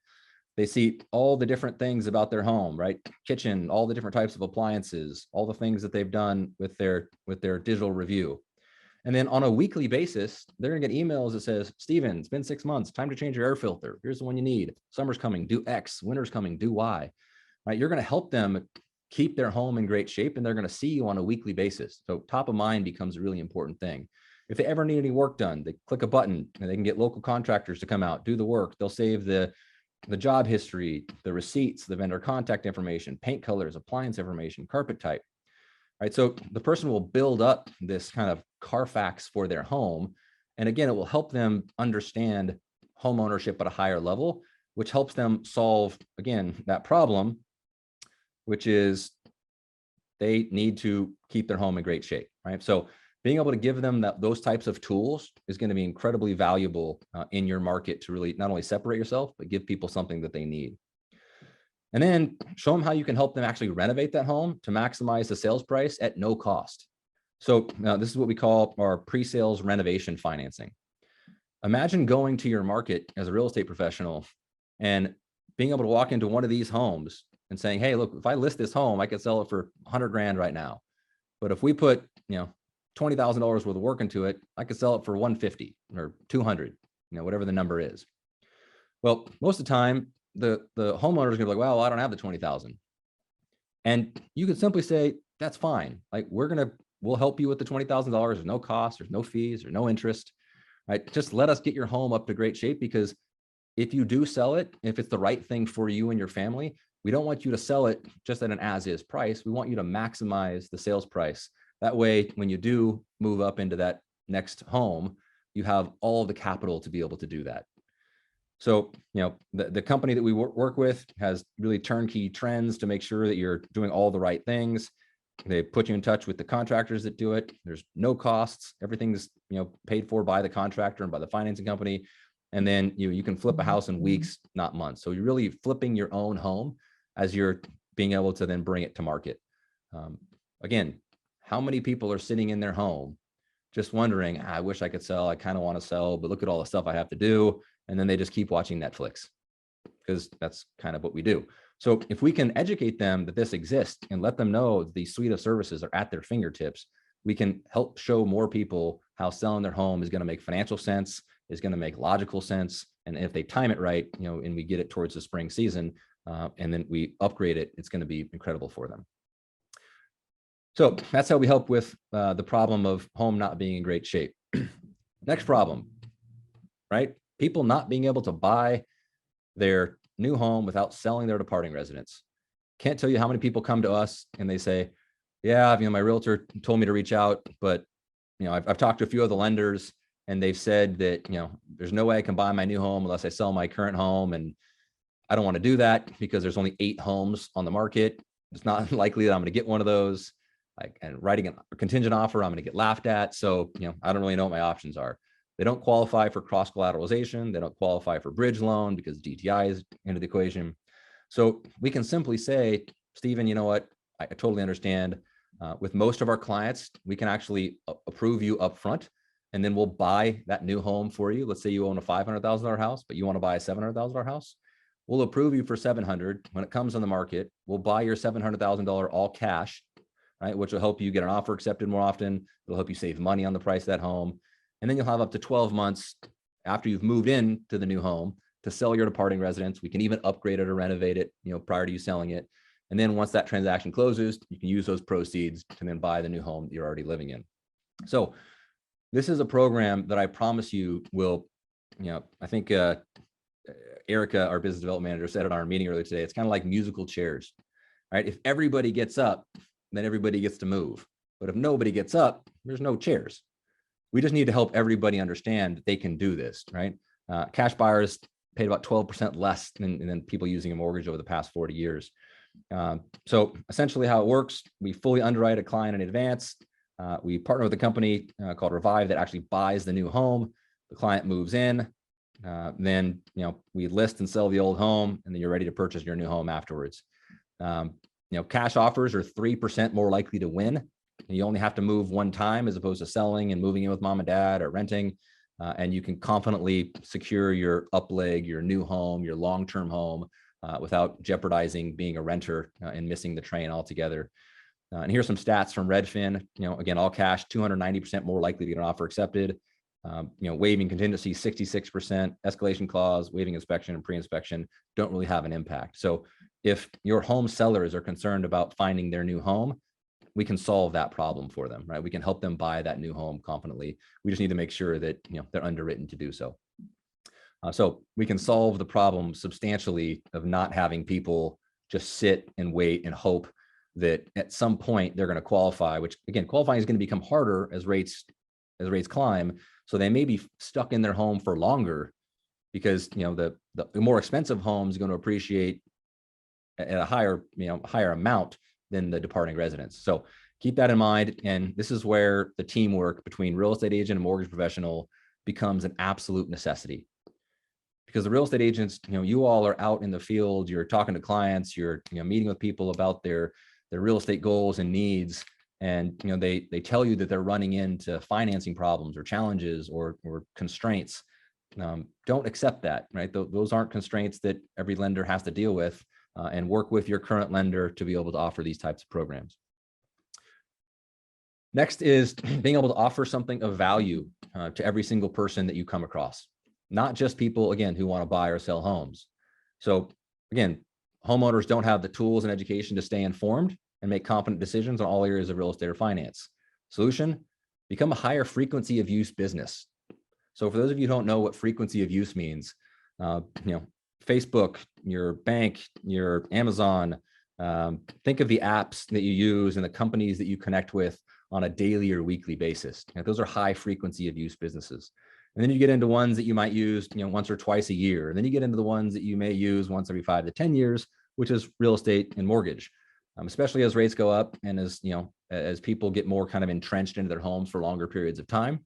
They see all the different things about their home, right? Kitchen, all the different types of appliances, all the things that they've done with their digital review. And then on a weekly basis, they're gonna get emails that says, Steven, it's been 6 months, time to change your air filter. Here's the one you need. Summer's coming, do X. Winter's coming, do Y. Right? You're gonna help them keep their home in great shape, and they're gonna see you on a weekly basis. So top of mind becomes a really important thing. If they ever need any work done, they click a button and they can get local contractors to come out, do the work. They'll save the job history, the receipts, the vendor contact information, paint colors, appliance information, carpet type. Right? So the person will build up this kind of Carfax for their home. And again, it will help them understand home ownership at a higher level, which helps them solve, again, that problem, which is they need to keep their home in great shape, right? So being able to give them those types of tools is going to be incredibly valuable in your market to really not only separate yourself, but give people something that they need. And then show them how you can help them actually renovate that home to maximize the sales price at no cost. So now this is what we call our pre-sales renovation financing. Imagine going to your market as a real estate professional and being able to walk into one of these homes and saying, hey, look, if I list this home, I could sell it for 100 grand right now. But if we put, $20,000 worth of work into it, I could sell it for 150 or 200, whatever the number is. Well, most of the time, the homeowner is gonna be like, well, I don't have the 20,000. And you could simply say, that's fine. Like we'll help you with the $20,000. There's no cost, there's no fees, there's no interest, right? Just let us get your home up to great shape, because if you do sell it, if it's the right thing for you and your family, we don't want you to sell it just at an as-is price. We want you to maximize the sales price. That way, when you do move up into that next home, you have all of the capital to be able to do that. So, the company that we work with has really turnkey trends to make sure that you're doing all the right things. They put you in touch with the contractors that do it. There's no costs. Everything's, paid for by the contractor and by the financing company. And then you can flip a house in weeks, not months. So you're really flipping your own home as you're being able to then bring it to market. Again, how many people are sitting in their home just wondering, I wish I could sell. I kind of want to sell, but look at all the stuff I have to do. And then they just keep watching Netflix because that's kind of what we do. So if we can educate them that this exists and let them know the suite of services are at their fingertips, we can help show more people how selling their home is going to make financial sense, is going to make logical sense. And if they time it right, and we get it towards the spring season, and then we upgrade it, it's going to be incredible for them. So that's how we help with the problem of home not being in great shape. Next problem, right? People not being able to buy their new home without selling their departing residence. Can't tell you how many people come to us and they say, yeah, my realtor told me to reach out, but I've talked to a few of the lenders and they've said that, there's no way I can buy my new home unless I sell my current home. And I don't want to do that because there's only 8 homes on the market. It's not likely that I'm going to get one of those. And writing a contingent offer, I'm going to get laughed at. So, I don't really know what my options are. They don't qualify for cross collateralization. They don't qualify for bridge loan because DTI is into the equation. So we can simply say, Stephen, you know what? I totally understand. With most of our clients, we can actually approve you up front, and then we'll buy that new home for you. Let's say you own a $500,000 house, but you want to buy a $700,000 house. We'll approve you for $700,000. When it comes on the market, we'll buy your $700,000 all cash, right? Which will help you get an offer accepted more often. It'll help you save money on the price of that home. And then you'll have up to 12 months after you've moved in to the new home to sell your departing residence. We can even upgrade it or renovate it, prior to you selling it. And then once that transaction closes, you can use those proceeds to then buy the new home that you're already living in. So this is a program that I promise you will, I think Erica, our business development manager, said at our meeting earlier today, it's kind of like musical chairs, right? If everybody gets up, then everybody gets to move. But if nobody gets up, there's no chairs. We just need to help everybody understand that they can do this, right? Cash buyers paid about 12% less than people using a mortgage over the past 40 years. So essentially how it works, we fully underwrite a client in advance. We partner with a company called Revive that actually buys the new home. The client moves in. Then, we list and sell the old home, and then you're ready to purchase your new home afterwards. Cash offers are 3% more likely to win. You only have to move one time as opposed to selling and moving in with mom and dad or renting. And you can confidently secure your upleg, your new home, your long-term home without jeopardizing being a renter and missing the train altogether. And here's some stats from Redfin. Again, all cash, 290% more likely to get an offer accepted. Waiving contingency, 66%, escalation clause, waiving inspection and pre-inspection don't really have an impact. So if your home sellers are concerned about finding their new home, we can solve that problem for them, right? We can help them buy that new home confidently. We just need to make sure that they're underwritten to do so. So we can solve the problem substantially of not having people just sit and wait and hope that at some point they're going to qualify, which again, qualifying is going to become harder as rates climb. So they may be stuck in their home for longer because the more expensive home is going to appreciate at a higher amount than the departing residence. So keep that in mind. And this is where the teamwork between real estate agent and mortgage professional becomes an absolute necessity. Because the real estate agents, you all are out in the field, you're talking to clients, you're meeting with people about their real estate goals and needs. And they tell you that they're running into financing problems or challenges or constraints. Don't accept that, right? Those aren't constraints that every lender has to deal with. And work with your current lender to be able to offer these types of programs. Next is being able to offer something of value to every single person that you come across, not just people, again, who want to buy or sell homes. So again, homeowners don't have the tools and education to stay informed and make confident decisions on all areas of real estate or finance. Solution, become a higher frequency of use business. So for those of you who don't know what frequency of use means, Facebook, your bank, your Amazon, think of the apps that you use and the companies that you connect with on a daily or weekly basis. Those are high frequency of use businesses. And then you get into ones that you might use once or twice a year. And then you get into the ones that you may use once every 5 to 10 years, which is real estate and mortgage, especially as rates go up and as people get more kind of entrenched into their homes for longer periods of time.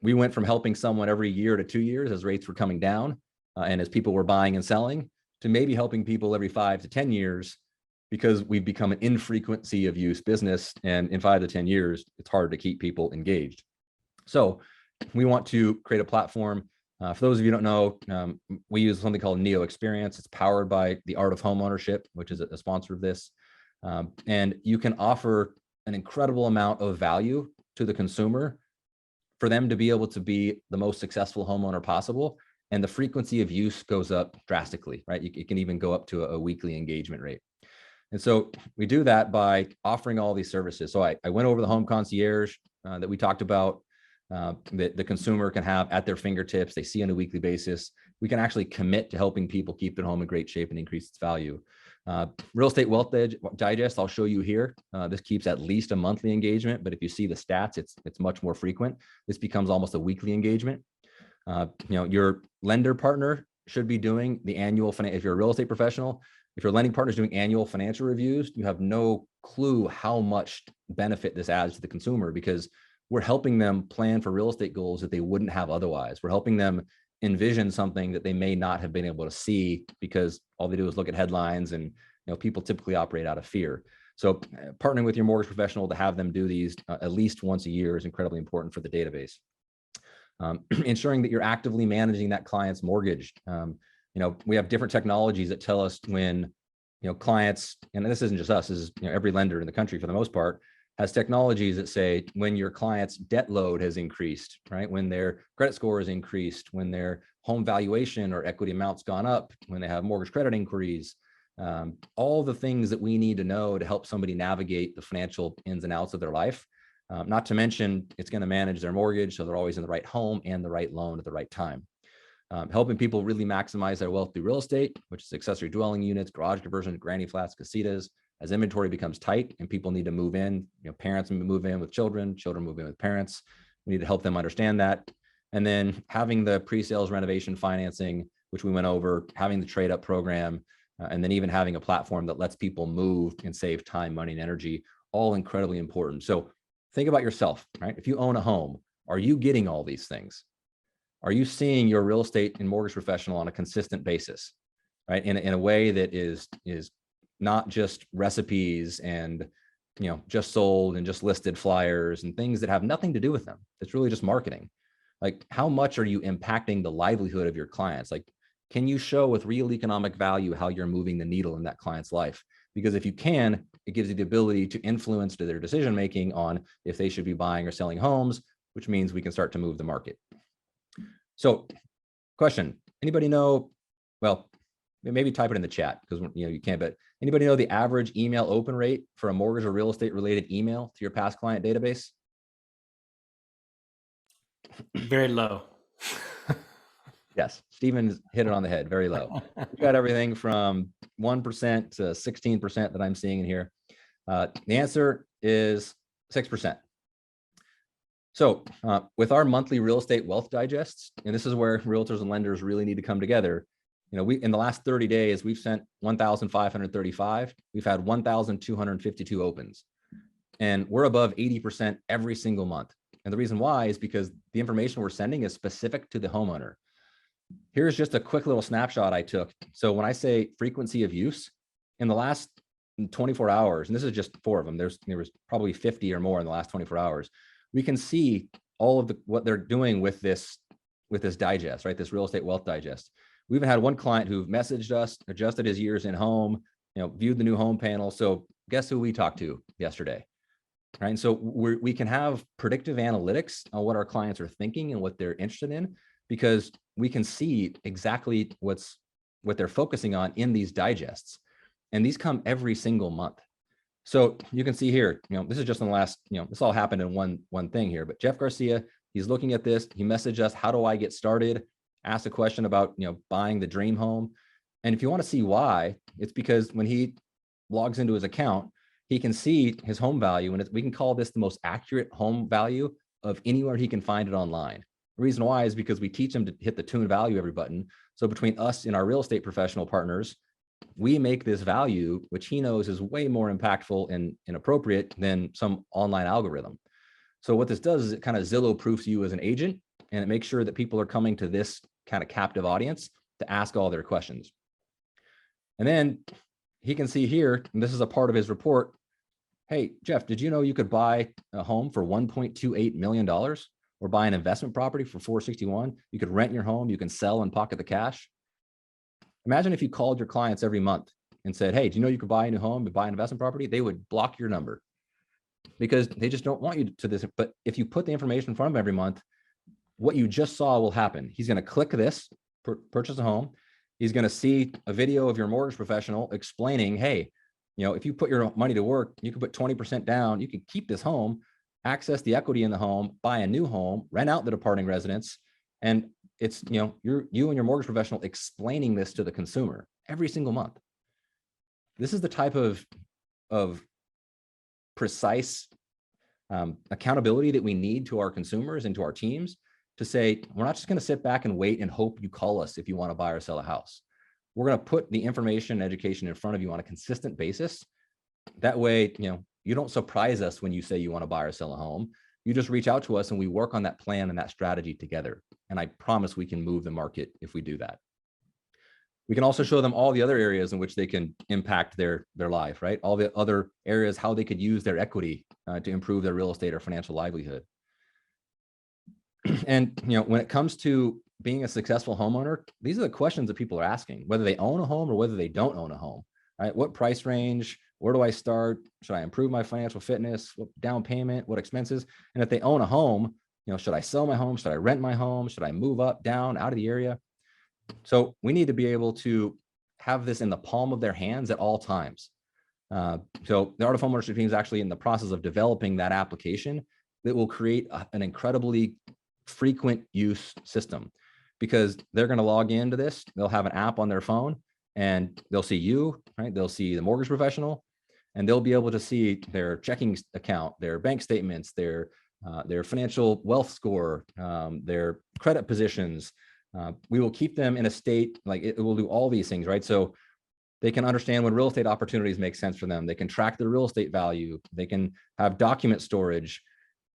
We went from helping someone every year to 2 years as rates were coming down. And as people were buying and selling, to maybe helping people every 5 to 10 years because we've become an infrequency of use business. And in 5 to 10 years, it's hard to keep people engaged. So we want to create a platform. For those of you who don't know, we use something called Neo Experience. It's powered by the Art of Homeownership, which is a sponsor of this. And you can offer an incredible amount of value to the consumer for them to be able to be the most successful homeowner possible. And the frequency of use goes up drastically, right? It can even go up to a weekly engagement rate. And so we do that by offering all these services. So I went over the home concierge that we talked about, that the consumer can have at their fingertips. They see on a weekly basis. We can actually commit to helping people keep their home in great shape and increase its value. Real Estate Wealth Digest, I'll show you here. This keeps at least a monthly engagement, but if you see the stats, it's much more frequent. This becomes almost a weekly engagement. Your lender partner should be doing the annual, if you're a real estate professional, if your lending partner is doing annual financial reviews, you have no clue how much benefit this adds to the consumer, because we're helping them plan for real estate goals that they wouldn't have otherwise. We're helping them envision something that they may not have been able to see because all they do is look at headlines, and people typically operate out of fear. So partnering with your mortgage professional to have them do these at least once a year is incredibly important for the database. Ensuring that you're actively managing that client's mortgage. We have different technologies that tell us when, clients, and this isn't just us, this is every lender in the country for the most part, has technologies that say when your client's debt load has increased, right? When their credit score is increased, when their home valuation or equity amount's gone up, when they have mortgage credit inquiries, all the things that we need to know to help somebody navigate the financial ins and outs of their life. Not to mention, it's going to manage their mortgage so they're always in the right home and the right loan at the right time. Helping people really maximize their wealth through real estate, which is accessory dwelling units, garage conversions, granny flats, casitas. As inventory becomes tight and people need to move in, parents move in with children, children move in with parents. We need to help them understand that. And then having the pre-sales renovation financing, which we went over, having the trade up program, and then even having a platform that lets people move and save time, money, and energy, all incredibly important. So think about yourself, right? If you own a home, are you getting all these things? Are you seeing your real estate and mortgage professional on a consistent basis, right? In a way that is not just recipes and, just sold and just listed flyers and things that have nothing to do with them. It's really just marketing. Like, how much are you impacting the livelihood of your clients? Like, can you show with real economic value how you're moving the needle in that client's life? Because if you can, it gives you the ability to influence their decision-making on if they should be buying or selling homes, which means we can start to move the market. So question, anybody know, well, maybe type it in the chat because you can't, but anybody know the average email open rate for a mortgage or real estate related email to your past client database? Very low. Yes, Stephen hit it on the head, very low. We've got everything from 1% to 16% that I'm seeing in here. The answer is 6%. So with our monthly real estate wealth digests, and this is where realtors and lenders really need to come together. We in the last 30 days, we've sent 1,535. We've had 1,252 opens, and we're above 80% every single month. And the reason why is because the information we're sending is specific to the homeowner. Here's just a quick little snapshot I took. So when I say frequency of use, in the last 24 hours, and this is just 4 of them, there was probably 50 or more in the last 24 hours. We can see all of what they're doing with this digest, right? This real estate wealth digest. We even had one client who messaged us, adjusted his years in home, viewed the new home panel. So guess who we talked to yesterday, right? And so we can have predictive analytics on what our clients are thinking and what they're interested in, because we can see exactly what they're focusing on in these digests. And these come every single month. So you can see here, this is just in the last, this all happened in one thing here, but Jeff Garcia, he's looking at this. He messaged us, how do I get started? Asked a question about, buying the dream home. And if you want to see why, it's because when he logs into his account, he can see his home value, and we can call this the most accurate home value of anywhere he can find it online. The reason why is because we teach him to hit the tune value every button. So between us and our real estate professional partners, we make this value, which he knows is way more impactful and appropriate than some online algorithm. So what this does is it kind of Zillow proofs you as an agent, and it makes sure that people are coming to this kind of captive audience to ask all their questions. And then he can see here, and this is a part of his report. Hey, Jeff, did you know you could buy a home for $1.28 million or buy an investment property for 461? You could rent your home, you can sell and pocket the cash. Imagine if you called your clients every month and said, hey, do you know you could buy a new home and buy an investment property? They would block your number because they just don't want you to this. But if you put the information in front of them every month, what you just saw will happen. He's going to click this, purchase a home. He's going to see a video of your mortgage professional explaining, hey, if you put your money to work, you can put 20% down, you can keep this home, access the equity in the home, buy a new home, rent out the departing residence. And it's, you and your mortgage professional explaining this to the consumer every single month. This is the type of precise accountability that we need to our consumers and to our teams to say, we're not just going to sit back and wait and hope you call us if you want to buy or sell a house. We're going to put the information and education in front of you on a consistent basis. That way, you don't surprise us when you say you want to buy or sell a home. You just reach out to us and we work on that plan and that strategy together. And I promise we can move the market if we do that. We can also show them all the other areas in which they can impact their life, right? All the other areas, how they could use their equity to improve their real estate or financial livelihood. And, when it comes to being a successful homeowner, these are the questions that people are asking, whether they own a home or whether they don't own a home, right? What price range? Where do I start? Should I improve my financial fitness? What down payment? What expenses? And if they own a home, should I sell my home? Should I rent my home? Should I move up, down, out of the area? So we need to be able to have this in the palm of their hands at all times. So the Art of Homeownership team is actually in the process of developing that application that will create an incredibly frequent use system, because they're going to log into this. They'll have an app on their phone and they'll see you, right? They'll see the mortgage professional, and they'll be able to see their checking account, their bank statements, their financial wealth score, their credit positions. We will keep them in a state, like it will do all these things, right? So they can understand when real estate opportunities make sense for them. They can track their real estate value. They can have document storage.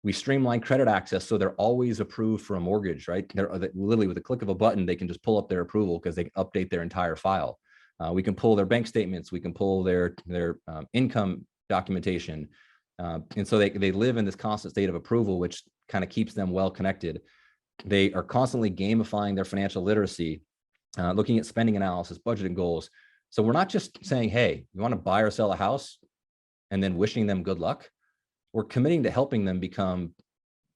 We streamline credit access so they're always approved for a mortgage, right? They're literally with a click of a button, they can just pull up their approval because they can update their entire file. We can pull their bank statements. We can pull their income documentation. And so they live in this constant state of approval, which kind of keeps them well connected. They are constantly gamifying their financial literacy, looking at spending analysis, budgeting goals. So we're not just saying, hey, you want to buy or sell a house and then wishing them good luck. We're committing to helping them become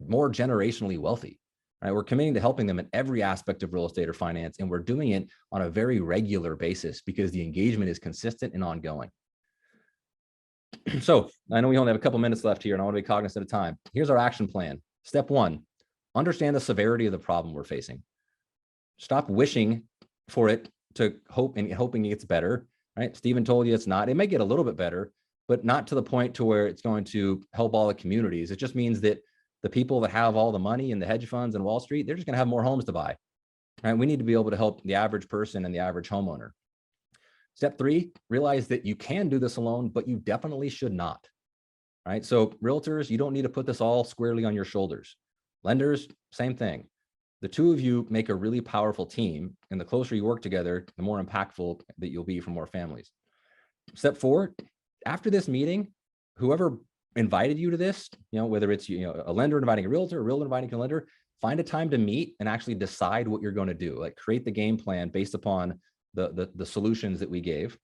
more generationally wealthy, right? We're committing to helping them in every aspect of real estate or finance. And we're doing it on a very regular basis because the engagement is consistent and ongoing. So I know we only have a couple minutes left here and I want to be cognizant of time. Here's our action plan. Step one, understand the severity of the problem we're facing. Stop wishing for it to hoping it gets better, right? Stephen told you it's not. It may get a little bit better, but not to the point to where it's going to help all the communities. It just means that the people that have all the money and the hedge funds and Wall Street, they're just going to have more homes to buy, right? We need to be able to help the average person and the average homeowner. Step three, realize that you can do this alone, but you definitely should not, right? So realtors, you don't need to put this all squarely on your shoulders. Lenders, same thing. The two of you make a really powerful team, and the closer you work together, the more impactful that you'll be for more families. Step four, after this meeting, whoever invited you to this, whether it's a lender inviting a realtor, a realtor inviting a lender, find a time to meet and actually decide what you're going to do. Like create the game plan based upon the solutions that we gave.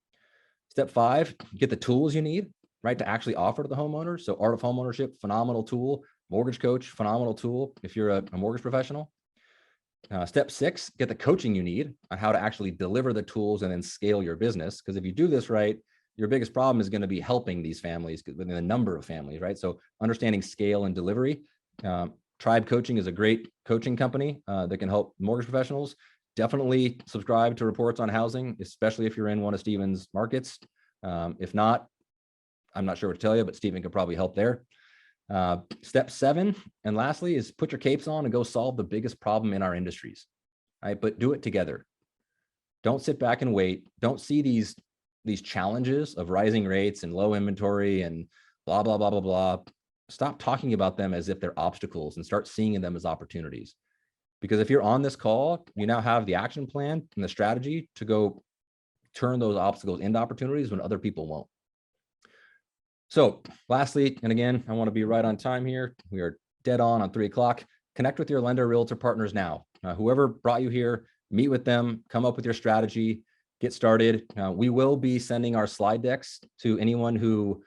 Step five, get the tools you need, right, to actually offer to the homeowner. So Art of Homeownership, phenomenal tool. Mortgage Coach, phenomenal tool if you're a mortgage professional. Step six, get the coaching you need on how to actually deliver the tools and then scale your business. Because if you do this right, your biggest problem is going to be helping these families within a number of families, right? So understanding scale and delivery. Triibe Coaching is a great coaching company that can help mortgage professionals. Definitely subscribe to Reports on Housing, especially if you're in one of Stephen's markets. If not, I'm not sure what to tell you, but Stephen could probably help there. Step seven, and lastly, is put your capes on and go solve the biggest problem in our industries, right? But do it together. Don't sit back and wait. Don't see these challenges of rising rates and low inventory and blah, blah, blah, blah, blah. Stop talking about them as if they're obstacles and start seeing them as opportunities. Because if you're on this call, you now have the action plan and the strategy to go turn those obstacles into opportunities when other people won't. So lastly, and again, I want to be right on time here. We are dead on 3 o'clock. Connect with your lender realtor partners now. Whoever brought you here, meet with them, come up with your strategy, get started. We will be sending our slide decks to anyone who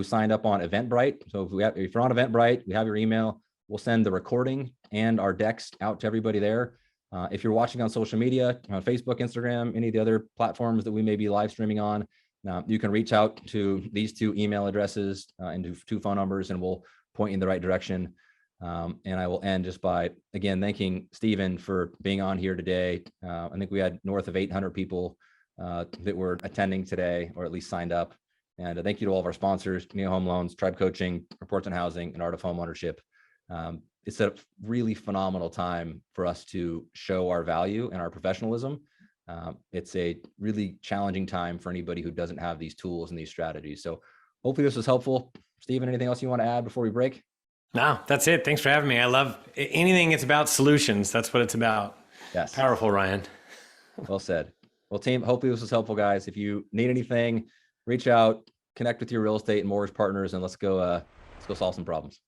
signed up on Eventbrite. So if you're on Eventbrite, we have your email. We'll send the recording and our decks out to everybody there. If you're watching on social media, on Facebook, Instagram, any of the other platforms that we may be live streaming on, you can reach out to these 2 email addresses and 2 phone numbers, and we'll point you in the right direction. And I will end just by, again, thanking Stephen for being on here today. I think we had north of 800 people that were attending today, or at least signed up. And thank you to all of our sponsors, NEO Home Loans, Triibe Coaching, Reports on Housing, and Art of Homeownership. It's a really phenomenal time for us to show our value and our professionalism. It's a really challenging time for anybody who doesn't have these tools and these strategies. So hopefully this was helpful. Stephen, anything else you want to add before we break? No, that's it. Thanks for having me. I love anything. It's about solutions. That's what it's about. Yes. Powerful, Ryan. Well said. Well, team, hopefully this was helpful, guys. If you need anything, reach out, connect with your real estate and mortgage partners, and let's go solve some problems.